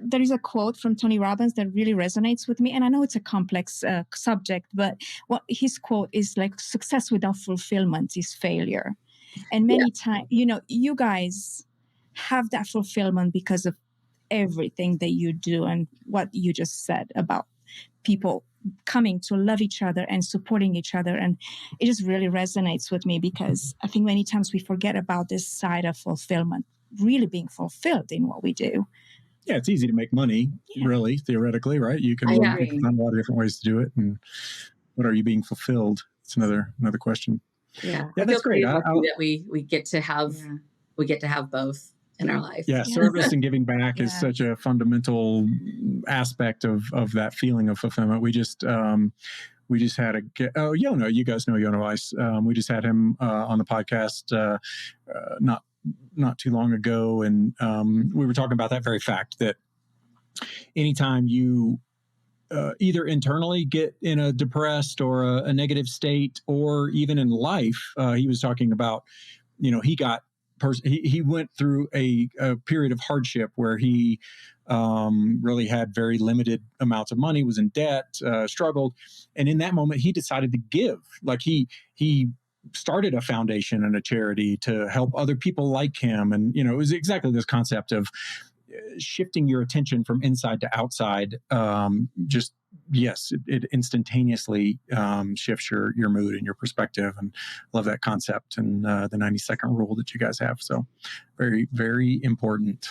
There is a quote from Tony Robbins that really resonates with me. And I know it's a complex subject, but what his quote is like, success without fulfillment is failure. And many times, you guys have that fulfillment because of everything that you do and what you just said about people coming to love each other and supporting each other. And it just really resonates with me because I think many times we forget about this side of fulfillment, really being fulfilled in what we do. Yeah, it's easy to make money, really, theoretically, right? You can find a lot of different ways to do it. And what are you being fulfilled? It's another question. Yeah, that's great. That we get to have both in our life. Yeah, service and giving back is such a fundamental aspect of that feeling of fulfillment. We just just had Yono. You guys know Yono Ice. We just had him on the podcast not too long ago, and we were talking about that very fact that anytime you either internally get in a depressed or a negative state, or even in life, he was talking about, he went through a period of hardship where he really had very limited amounts of money, was in debt, struggled. And in that moment, he decided to give. Like he started a foundation and a charity to help other people like him. And, it was exactly this concept of shifting your attention from inside to outside. It instantaneously shifts your mood and your perspective. And love that concept and the 90-second rule that you guys have. So very, very important.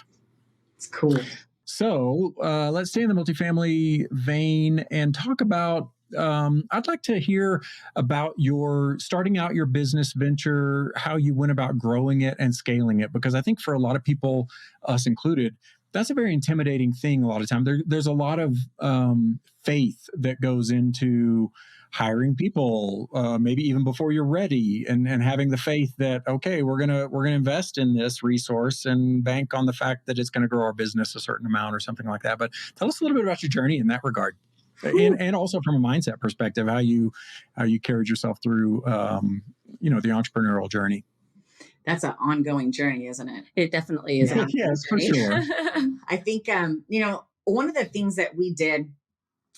It's cool. So let's stay in the multifamily vein and talk about, I'd like to hear about your starting out your business venture, how you went about growing it and scaling it, because I think for a lot of people, us included, that's a very intimidating thing. A lot of time there's a lot of faith that goes into hiring people, maybe even before you're ready, and having the faith that, okay, we're gonna invest in this resource and bank on the fact that it's going to grow our business a certain amount or something like that. But tell us a little bit about your journey in that regard, and also from a mindset perspective, how you carried yourself through the entrepreneurial journey. That's an ongoing journey, isn't it? It definitely is. Yes, for sure. I think, one of the things that we did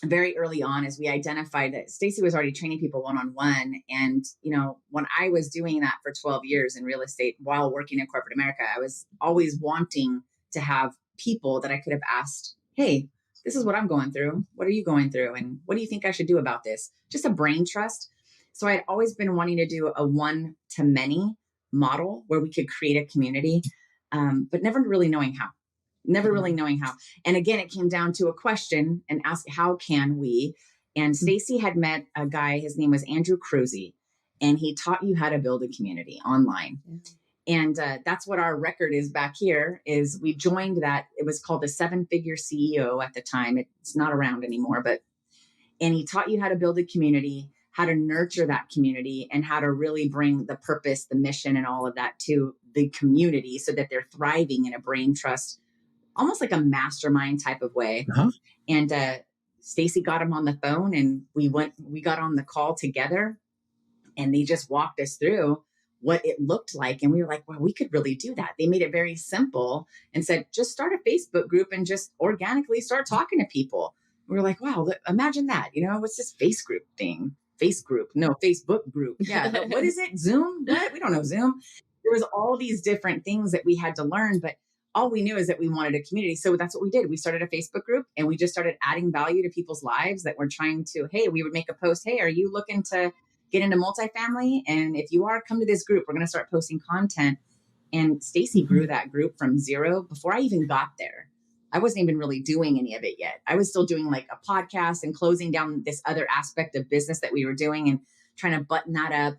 very early on is we identified that Stacy was already training people one-on-one. And, when I was doing that for 12 years in real estate while working in corporate America, I was always wanting to have people that I could have asked, hey, this is what I'm going through. What are you going through? And what do you think I should do about this? Just a brain trust. So I'd always been wanting to do a one-to-many model where we could create a community, but never really knowing how. And again, it came down to a question and ask, how can we? And Stacy had met a guy, his name was Andrew Cruzy, and he taught you how to build a community online. And that's what our record is back here, is we joined that. It was called the 7-Figure CEO at the time. It's not around anymore, and he taught you how to build a community, how to nurture that community, and how to really bring the purpose, the mission, and all of that to the community so that they're thriving in a brain trust, almost like a mastermind type of way. And Stacy got him on the phone, and we got on the call together, and they just walked us through what it looked like. And we were like, well, we could really do that. They made it very simple and said, just start a Facebook group and just organically start talking to people. We were like, wow, imagine that. What's this Facebook group. Yeah. What is it? Zoom? What? We don't know Zoom. There was all these different things that we had to learn, but all we knew is that we wanted a community. So that's what we did. We started a Facebook group, and we just started adding value to people's lives that were trying to, hey, we would make a post. Hey, are you looking to get into multifamily? And if you are, come to this group. We're going to start posting content. And Stacy grew that group from zero before I even got there. I wasn't even really doing any of it yet. I was still doing like a podcast and closing down this other aspect of business that we were doing and trying to button that up.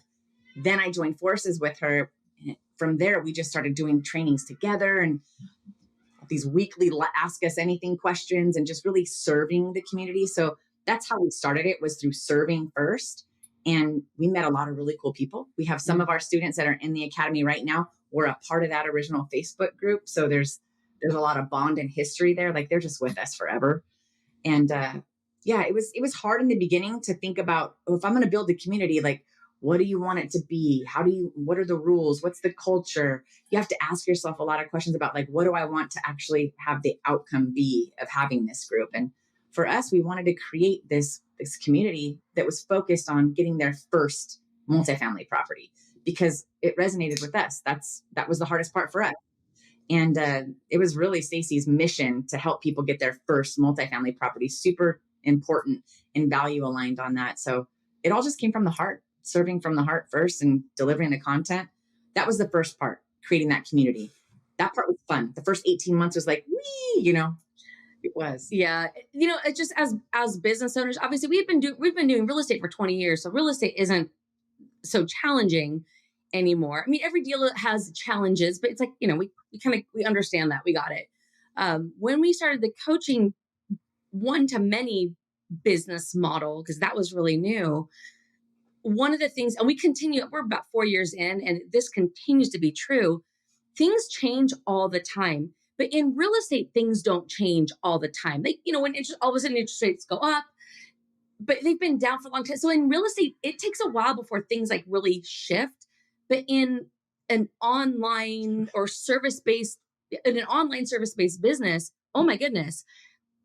Then I joined forces with her. From there, we just started doing trainings together and these weekly ask us anything questions and just really serving the community. So that's how we started it, was through serving first. And we met a lot of really cool people. We have some of our students that are in the academy right now. We're a part of that original Facebook group. So there's a lot of bond and history there. Like, they're just with us forever. And it was hard in the beginning to think about, if I'm going to build a community, like, what do you want it to be? What are the rules? What's the culture? You have to ask yourself a lot of questions about, like, what do I want to actually have the outcome be of having this group? And for us, we wanted to create this community that was focused on getting their first multifamily property, because it resonated with us. That was the hardest part for us. And it was really Stacy's mission to help people get their first multifamily property. Super important and value aligned on that. So it all just came from the heart, serving from the heart first and delivering the content. That was the first part, creating that community. That part was fun. The first 18 months was like, it was. Yeah. It just as business owners, obviously we've been doing real estate for 20 years. So real estate isn't so challenging anymore. I mean, every deal has challenges, but it's like, we understand that. We got it. When we started the coaching one-to-many business model, because that was really new. One of the things, and we're about 4 years in, and this continues to be true. Things change all the time, but in real estate, things don't change all the time. Like, when all of a sudden interest rates go up, but they've been down for a long time. So in real estate, it takes a while before things like really shift. But in an online service-based business, oh my goodness,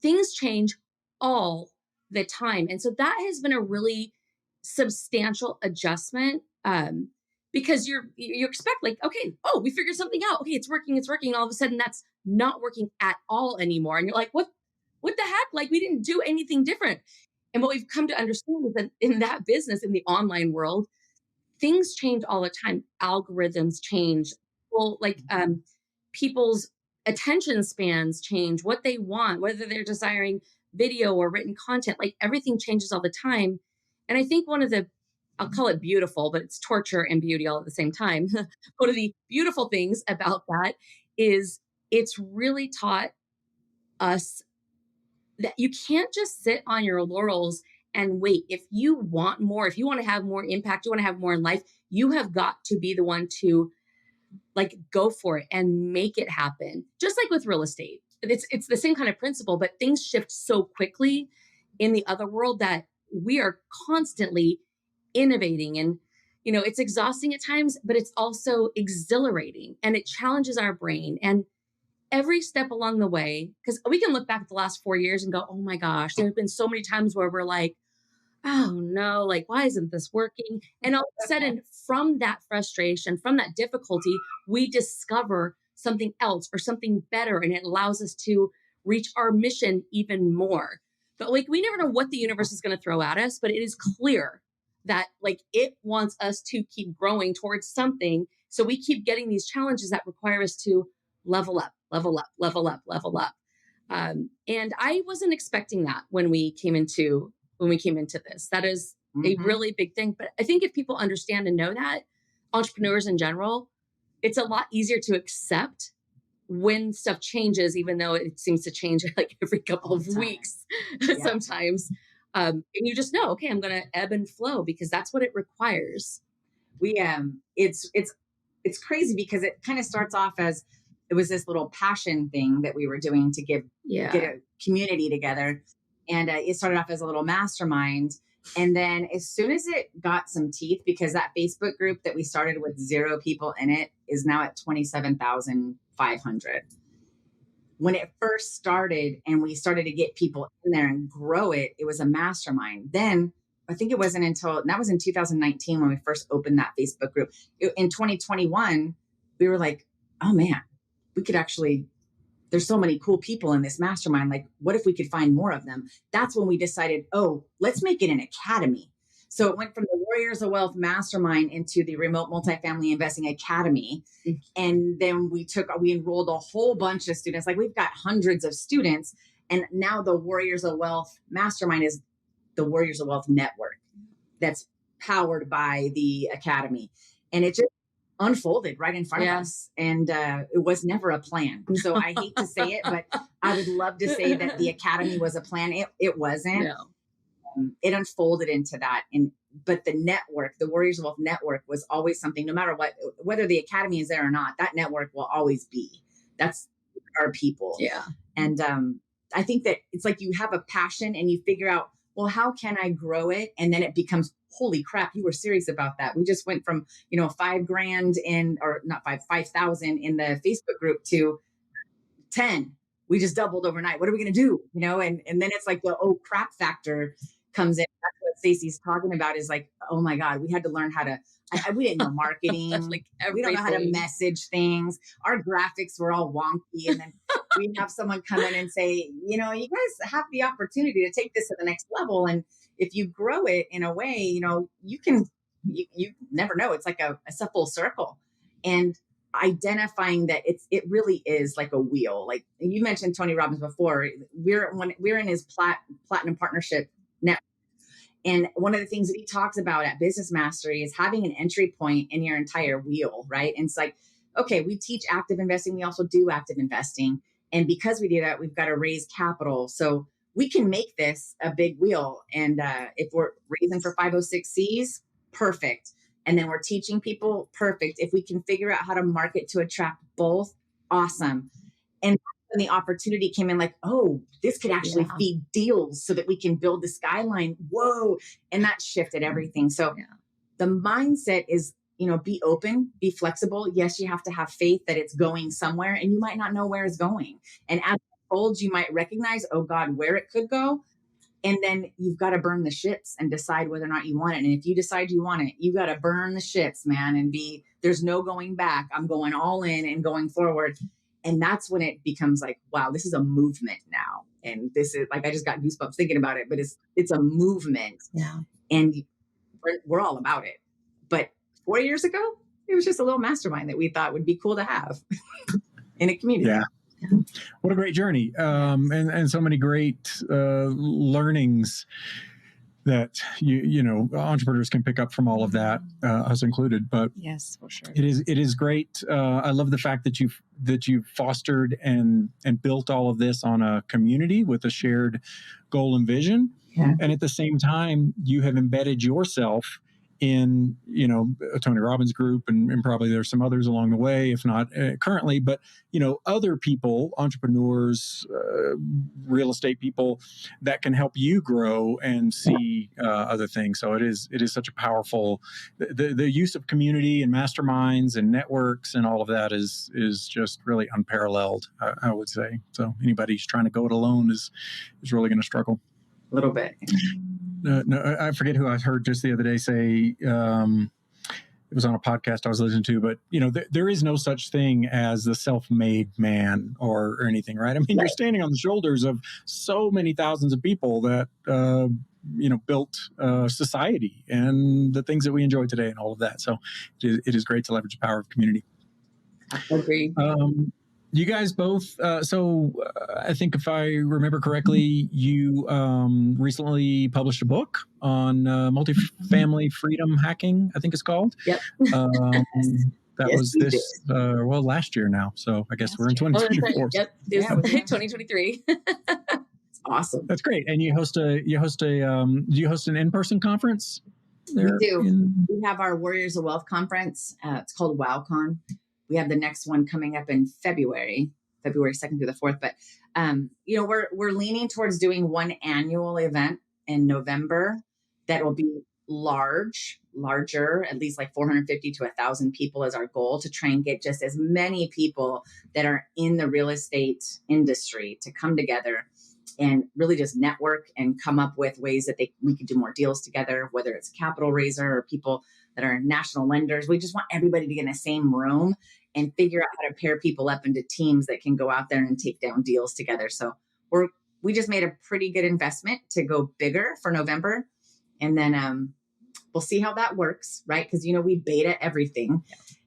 things change all the time. And so that has been a really substantial adjustment, because you expect, like, okay, oh, we figured something out. Okay, it's working. And all of a sudden that's not working at all anymore. And you're like, what the heck? Like, we didn't do anything different. And what we've come to understand is that in that business, in the online world, things change all the time. Algorithms change. Well, like, people's attention spans change, what they want, whether they're desiring video or written content, like everything changes all the time. And I think I'll call it beautiful, but it's torture and beauty all at the same time. One of the beautiful things about that is it's really taught us that you can't just sit on your laurels and wait. If you want more, if you want to have more impact, you want to have more in life, you have got to be the one to, like, go for it and make it happen. Just like with real estate, it's the same kind of principle, but things shift so quickly in the other world that we are constantly innovating. And it's exhausting at times, but it's also exhilarating, and it challenges our brain. And every step along the way, because we can look back at the last 4 years and go, oh my gosh, there have been so many times where we're like, oh no, like, why isn't this working? And all of a sudden, from that frustration, from that difficulty, we discover something else or something better, and it allows us to reach our mission even more. But like, we never know what the universe is going to throw at us, but it is clear that, like, it wants us to keep growing towards something. So we keep getting these challenges that require us to level up. And I wasn't expecting that when we came into this. That is a really big thing. But I think if people understand and know that, entrepreneurs in general, it's a lot easier to accept when stuff changes, even though it seems to change like every couple of weeks sometimes. And you just know, okay, I'm going to ebb and flow because that's what it requires. It's crazy because it kind of starts off as, it was this little passion thing that we were doing to get a community together. And it started off as a little mastermind. And then as soon as it got some teeth, because that Facebook group that we started with 0 people in it is now at 27,500. When it first started and we started to get people in there and grow it, it was a mastermind. Then I think it wasn't until, that was in 2019 when we first opened that Facebook group. In 2021, we were like, oh man, we could actually, there's so many cool people in this mastermind. Like, what if we could find more of them? That's when we decided, oh, let's make it an academy. So it went from the Warriors of Wealth Mastermind into the Remote Multifamily Investing Academy. And then we enrolled a whole bunch of students. Like, we've got hundreds of students. And now the Warriors of Wealth Mastermind is the Warriors of Wealth Network that's powered by the Academy. And it just unfolded right in front of us. And it was never a plan. So I hate to say it, but I would love to say that the Academy was a plan. It wasn't. No. It unfolded into that. But the network, the Warriors of Wealth Network, was always something, no matter what, whether the Academy is there or not, that network will always be. That's our people. Yeah. And I think that it's like you have a passion and you figure out, well, how can I grow it? And then it becomes, holy crap, you were serious about that. We just went from, $5,000 or not 5,000 in the Facebook group to 10. We just doubled overnight. What are we going to do? And then it's like the, oh crap factor comes in. That's what Stacy's talking about, is like, oh my God, we had to learn how to, we didn't know marketing. Like, we don't know how to message things. Our graphics were all wonky. And then we have someone come in and say, you guys have the opportunity to take this to the next level. And if you grow it in a way, you can, you never know. It's like it's a full circle. And identifying that it really is like a wheel. Like you mentioned Tony Robbins before, we're in his platinum partnership network. And one of the things that he talks about at Business Mastery is having an entry point in your entire wheel, right? And it's like, okay, we teach active investing. We also do active investing. And because we do that, we've got to raise capital. So we can make this a big wheel. And if we're raising for 506Cs, perfect. And then we're teaching people, perfect. If we can figure out how to market to attract both, awesome. And when the opportunity came in, like, oh, this could actually feed deals so that we can build the skyline. Whoa. And that shifted everything. So the mindset is, be open, be flexible. Yes, you have to have faith that it's going somewhere, and you might not know where it's going. And as it unfolds, you might recognize, oh God, where it could go. And then you've got to burn the ships and decide whether or not you want it. And if you decide you want it, you got to burn the ships, man, and there's no going back. I'm going all in and going forward. And that's when it becomes like, wow, this is a movement now. And this is like, I just got goosebumps thinking about it, but it's a movement. Yeah. And we're all about it. But 4 years ago, it was just a little mastermind that we thought would be cool to have in a community. Yeah. What a great journey. And so many great learnings that entrepreneurs can pick up from all of that, us included. But yes, for sure, it is great. I love the fact that you've fostered and built all of this on a community with a shared goal and vision, and at the same time, you have embedded yourself in a Tony Robbins group, and probably there's some others along the way, if not currently, but other people, entrepreneurs, real estate people that can help you grow and see other things. So it is such a powerful, the use of community and masterminds and networks and all of that is just really unparalleled, I would say. So anybody who's trying to go it alone is really going to struggle a little bit. No, I forget who I heard just the other day say, it was on a podcast I was listening to, but there is no such thing as the self-made man or anything, right? I mean, you're standing on the shoulders of so many thousands of people that, built society and the things that we enjoy today and all of that. So it is great to leverage the power of community. I agree. You guys both, I think if I remember correctly, you recently published a book on multifamily freedom hacking, I think it's called. Yep. That was this, last year now. So I guess we're in 2024. Yep. It was 2023. It's awesome. That's great. And you host an in-person conference? We do. We have our Warriors of Wealth conference. It's called WowCon. We have the next one coming up in February 2nd through the 4th. But, we're leaning towards doing one annual event in November that will be larger, at least like 450 to 1,000 people is our goal, to try and get just as many people that are in the real estate industry to come together and really just network and come up with ways that we could do more deals together, whether it's a capital raiser or people that are national lenders. We just want everybody to get in the same room and figure out how to pair people up into teams that can go out there and take down deals together. So we just made a pretty good investment to go bigger for November. And then we'll see how that works, right? Because, we beta everything.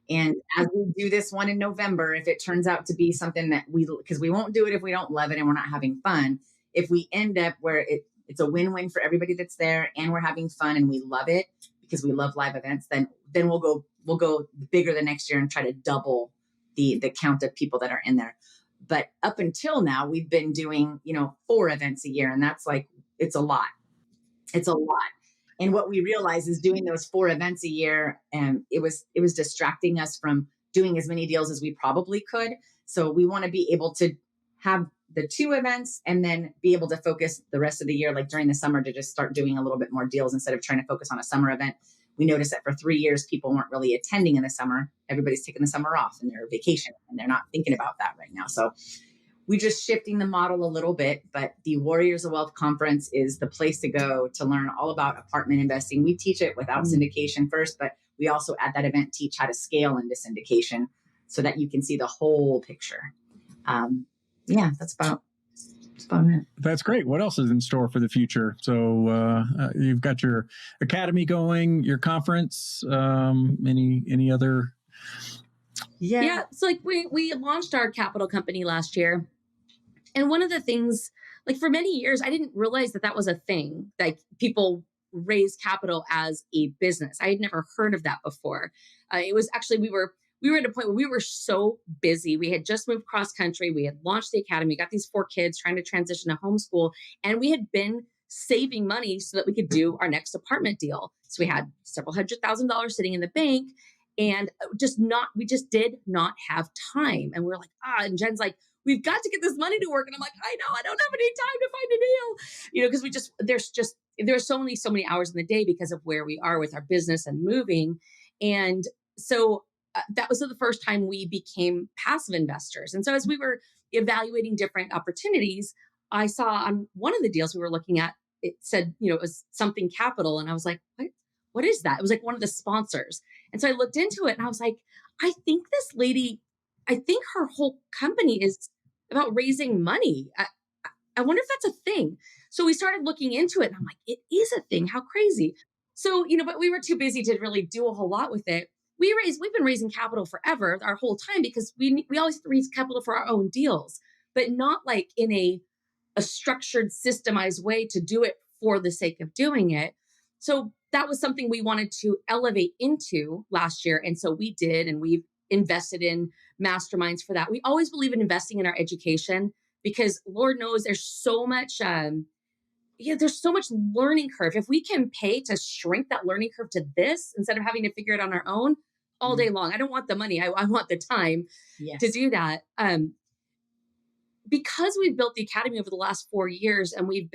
And as we do this one in November, if it turns out to be something that because we won't do it if we don't love it and we're not having fun. If we end up where it's a win-win for everybody that's there and we're having fun and we love it because we love live events, then we'll go bigger the next year and try to double the count of people that are in there. But up until now, we've been doing, 4 events a year, and that's like, it's a lot. It's a lot. And what we realized is doing those 4 events a year, it was distracting us from doing as many deals as we probably could. So we want to be able to have the 2 events and then be able to focus the rest of the year, like during the summer, to just start doing a little bit more deals instead of trying to focus on a summer event. We noticed that for 3 years, people weren't really attending in the summer. Everybody's taking the summer off and they're vacation and they're not thinking about that right now. So we're just shifting the model a little bit, but the Warriors of Wealth Conference is the place to go to learn all about apartment investing. We teach it without syndication first, but we also at that event teach how to scale into syndication so that you can see the whole picture. That's about it. That's great. What else is in store for the future? So you've got your academy going, your conference, any other? Yeah. So like we launched our capital company last year. And one of the things, like for many years, I didn't realize that was a thing. Like people raise capital as a business. I had never heard of that before. It was actually, we were we were at a point where we were so busy. We had just moved cross country. We had launched the academy, got these 4 kids trying to transition to homeschool. And we had been saving money so that we could do our next apartment deal. So we had several $100,000 sitting in the bank and we just did not have time. And we're like, and Jen's like, we've got to get this money to work. And I'm like, I know, I don't have any time to find a deal, because there's so many hours in the day because of where we are with our business and moving. And so that was the first time we became passive investors. And so as we were evaluating different opportunities, I saw on one of the deals we were looking at, it said, it was something capital. And I was like, what is that? It was like one of the sponsors. And so I looked into it and I was like, I think her whole company is about raising money. I wonder if that's a thing. So we started looking into it and I'm like, it is a thing. How crazy. So, but we were too busy to really do a whole lot with it. We've been raising capital forever, our whole time, because we always have to raise capital for our own deals, but not like in a structured, systemized way to do it for the sake of doing it. So that was something we wanted to elevate into last year. And so we did, and we've invested in masterminds for that. We always believe in investing in our education because Lord knows there's so much, there's so much learning curve. If we can pay to shrink that learning curve to this instead of having to figure it on our own all day long, I don't want the money. I want the time to do that. Because we've built the academy over the last 4 years and we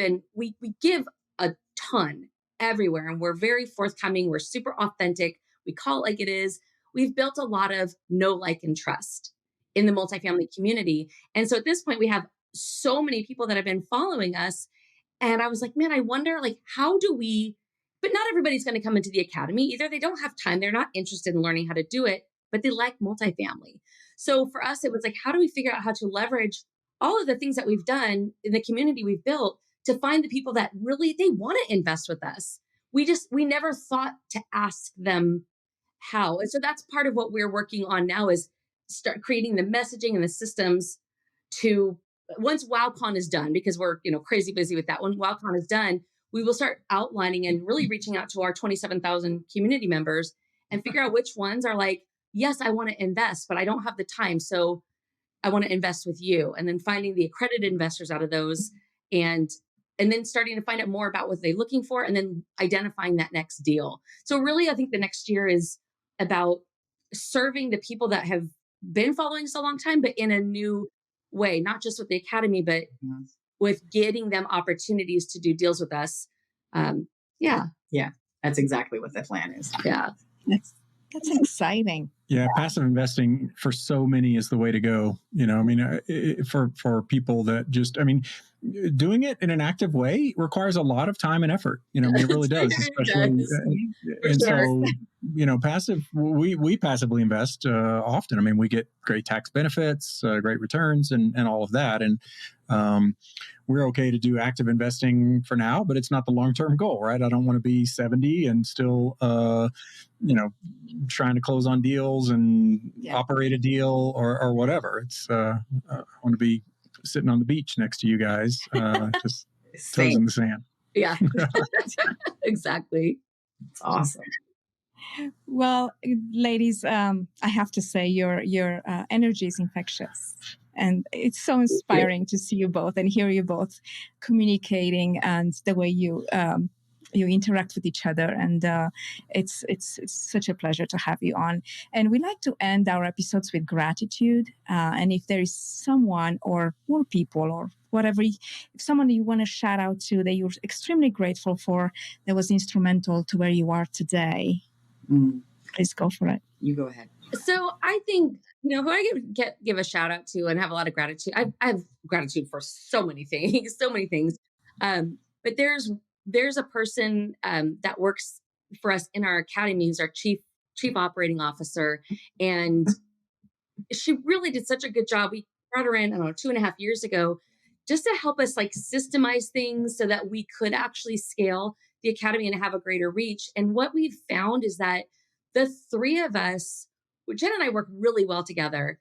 give a ton everywhere and we're very forthcoming. We're super authentic. We call it like it is. We've built a lot of know, like, and trust in the multifamily community. And so at this point, we have so many people that have been following us. And I was like, man, I wonder, like, but not everybody's going to come into the academy. Either they don't have time, they're not interested in learning how to do it, but they like multifamily. So for us, it was like, how do we figure out how to leverage all of the things that we've done in the community we've built to find the people that really, they want to invest with us. We never thought to ask them how. And so that's part of what we're working on now is start creating the messaging and the systems to, once WowCon is done, because we're, crazy busy with that. When WowCon is done, we will start outlining and really reaching out to our 27,000 community members and figure out which ones are like, yes, I want to invest, but I don't have the time. So I want to invest with you. And then finding the accredited investors out of those and then starting to find out more about what they're looking for and then identifying that next deal. So really, I think the next year is about serving the people that have been following us a long time, but in a new way, not just with the academy, but with getting them opportunities to do deals with us. Yeah, that's exactly what the plan is. Yeah. That's exciting. Yeah, passive investing for so many is the way to go. For people that doing it in an active way requires a lot of time and effort. It really does, especially. And so, passive. We passively invest often. We get great tax benefits, great returns, and all of that. And we're okay to do active investing for now, but it's not the long-term goal, right? I don't want to be 70 and still, trying to close on deals and operate a deal or whatever. It's I want to be sitting on the beach next to you guys, just toes in the sand. Yeah, exactly. It's awesome. Well, ladies, I have to say your energy is infectious. And it's so inspiring to see you both and hear you both communicating and the way you interact with each other. And it's such a pleasure to have you on. And we like to end our episodes with gratitude. And if there is someone or more people or whatever, if someone you want to shout out to that you're extremely grateful for that was instrumental to where you are today, please go for it. You go ahead. So I think, who I give a shout out to and have a lot of gratitude. I have gratitude for so many things. But there's a person that works for us in our academy who's our chief operating officer. And she really did such a good job. We brought her in, 2.5 years ago, just to help us systemize things so that we could actually scale the academy and have a greater reach. And what we've found is that the three of us, Jen and I work really well together,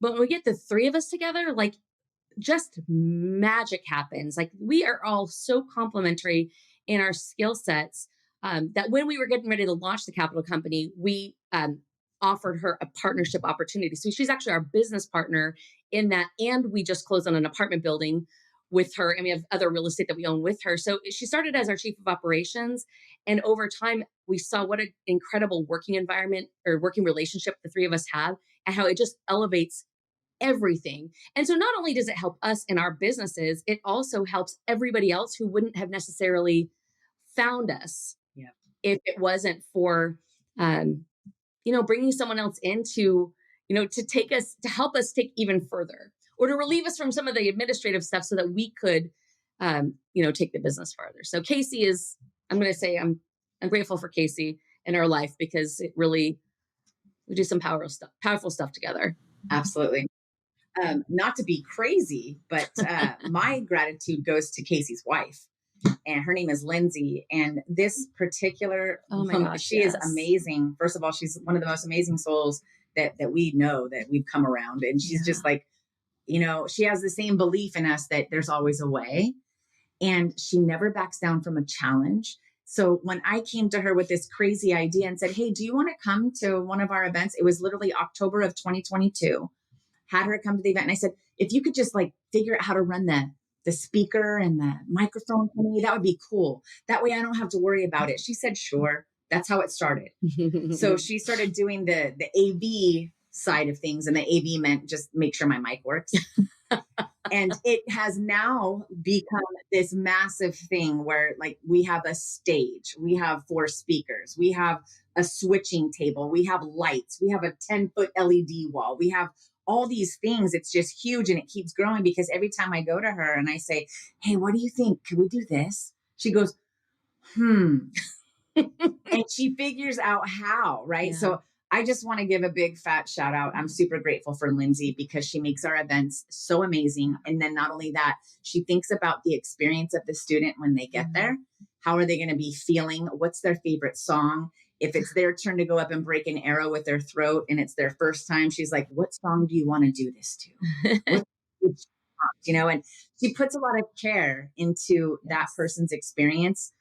but when we get the three of us together, just magic happens. We are all so complementary in our skill sets that when we were getting ready to launch the capital company, we offered her a partnership opportunity. So she's actually our business partner in that. And we just closed on an apartment building with her, and we have other real estate that we own with her. So she started as our chief of operations. And over time, we saw what an incredible working environment or working relationship the three of us have, and how it just elevates everything. And so not only does it help us in our businesses, it also helps everybody else who wouldn't have necessarily found us if it wasn't for, bringing someone else in to take us, to help us take even further, or to relieve us from some of the administrative stuff so that we could, take the business further. So Casey is, I'm going to say I'm grateful for Casey in our life, because it really, we do some powerful stuff together. Absolutely. Not to be crazy, but my gratitude goes to Casey's wife, and her name is Lindsay. And this particular, she is amazing. First of all, she's one of the most amazing souls that we know, that we've come around. And she's just like, she has the same belief in us that there's always a way, and she never backs down from a challenge. So when I came to her with this crazy idea and said, hey, do you want to come to one of our events? It was literally October of 2022. Had her come to the event. And I said, if you could just figure out how to run the speaker and the microphone for me, that would be cool. That way I don't have to worry about it. She said, sure. That's how it started. So she started doing the AV side of things. And the AV meant just make sure my mic works. And it has now become this massive thing where we have a stage, we have 4 speakers, we have a switching table, we have lights, we have a 10-foot LED wall, we have all these things. It's just huge, and it keeps growing, because every time I go to her and I say, hey, what do you think? Can we do this? She goes, and she figures out how, right? Yeah. So I just want to give a big fat shout out. I'm super grateful for Lindsay, because she makes our events so amazing. And then not only that, she thinks about the experience of the student when they get there. How are they going to be feeling? What's their favorite song? If it's their turn to go up and break an arrow with their throat and it's their first time, she's like, what song do you want to do this to? And she puts a lot of care into that person's experience,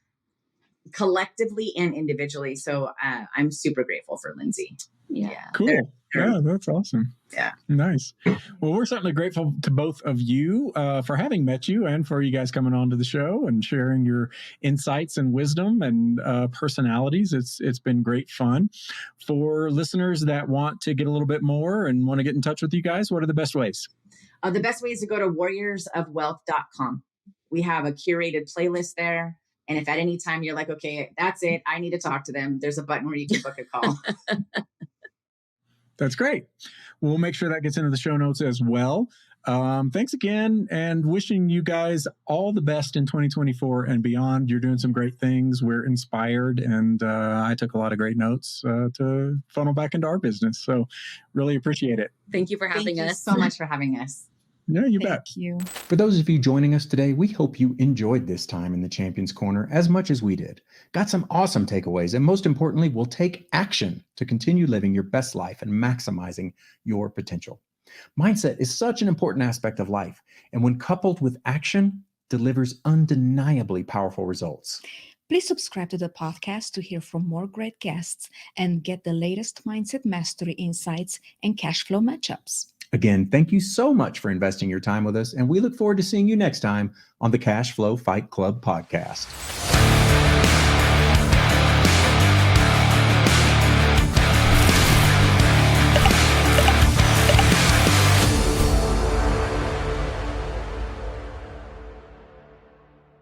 collectively and individually. So I'm super grateful for Lindsay. Yeah. Cool. Yeah, that's awesome. Yeah. Nice. Well, we're certainly grateful to both of you for having met you, and for you guys coming on to the show and sharing your insights and wisdom and personalities. It's been great fun. For listeners that want to get a little bit more and want to get in touch with you guys, what are the best ways? The best way is to go to warriorsofwealth.com. We have a curated playlist there. And if at any time you're like, okay, that's it, I need to talk to them, there's a button where you can book a call. That's great. We'll make sure that gets into the show notes as well. Thanks again, and wishing you guys all the best in 2024 and beyond. You're doing some great things. We're inspired, and I took a lot of great notes to funnel back into our business. So really appreciate it. Thank you for having us. Thank you so much for having us. Yeah, you bet. Thank you. For those of you joining us today, we hope you enjoyed this time in the Champions Corner as much as we did. Got some awesome takeaways, and most importantly, will take action to continue living your best life and maximizing your potential. Mindset is such an important aspect of life, and when coupled with action, delivers undeniably powerful results. Please subscribe to the podcast to hear from more great guests and get the latest mindset mastery insights and cash flow matchups. Again, thank you so much for investing your time with us, and we look forward to seeing you next time on the Cash Flow Fight Club podcast.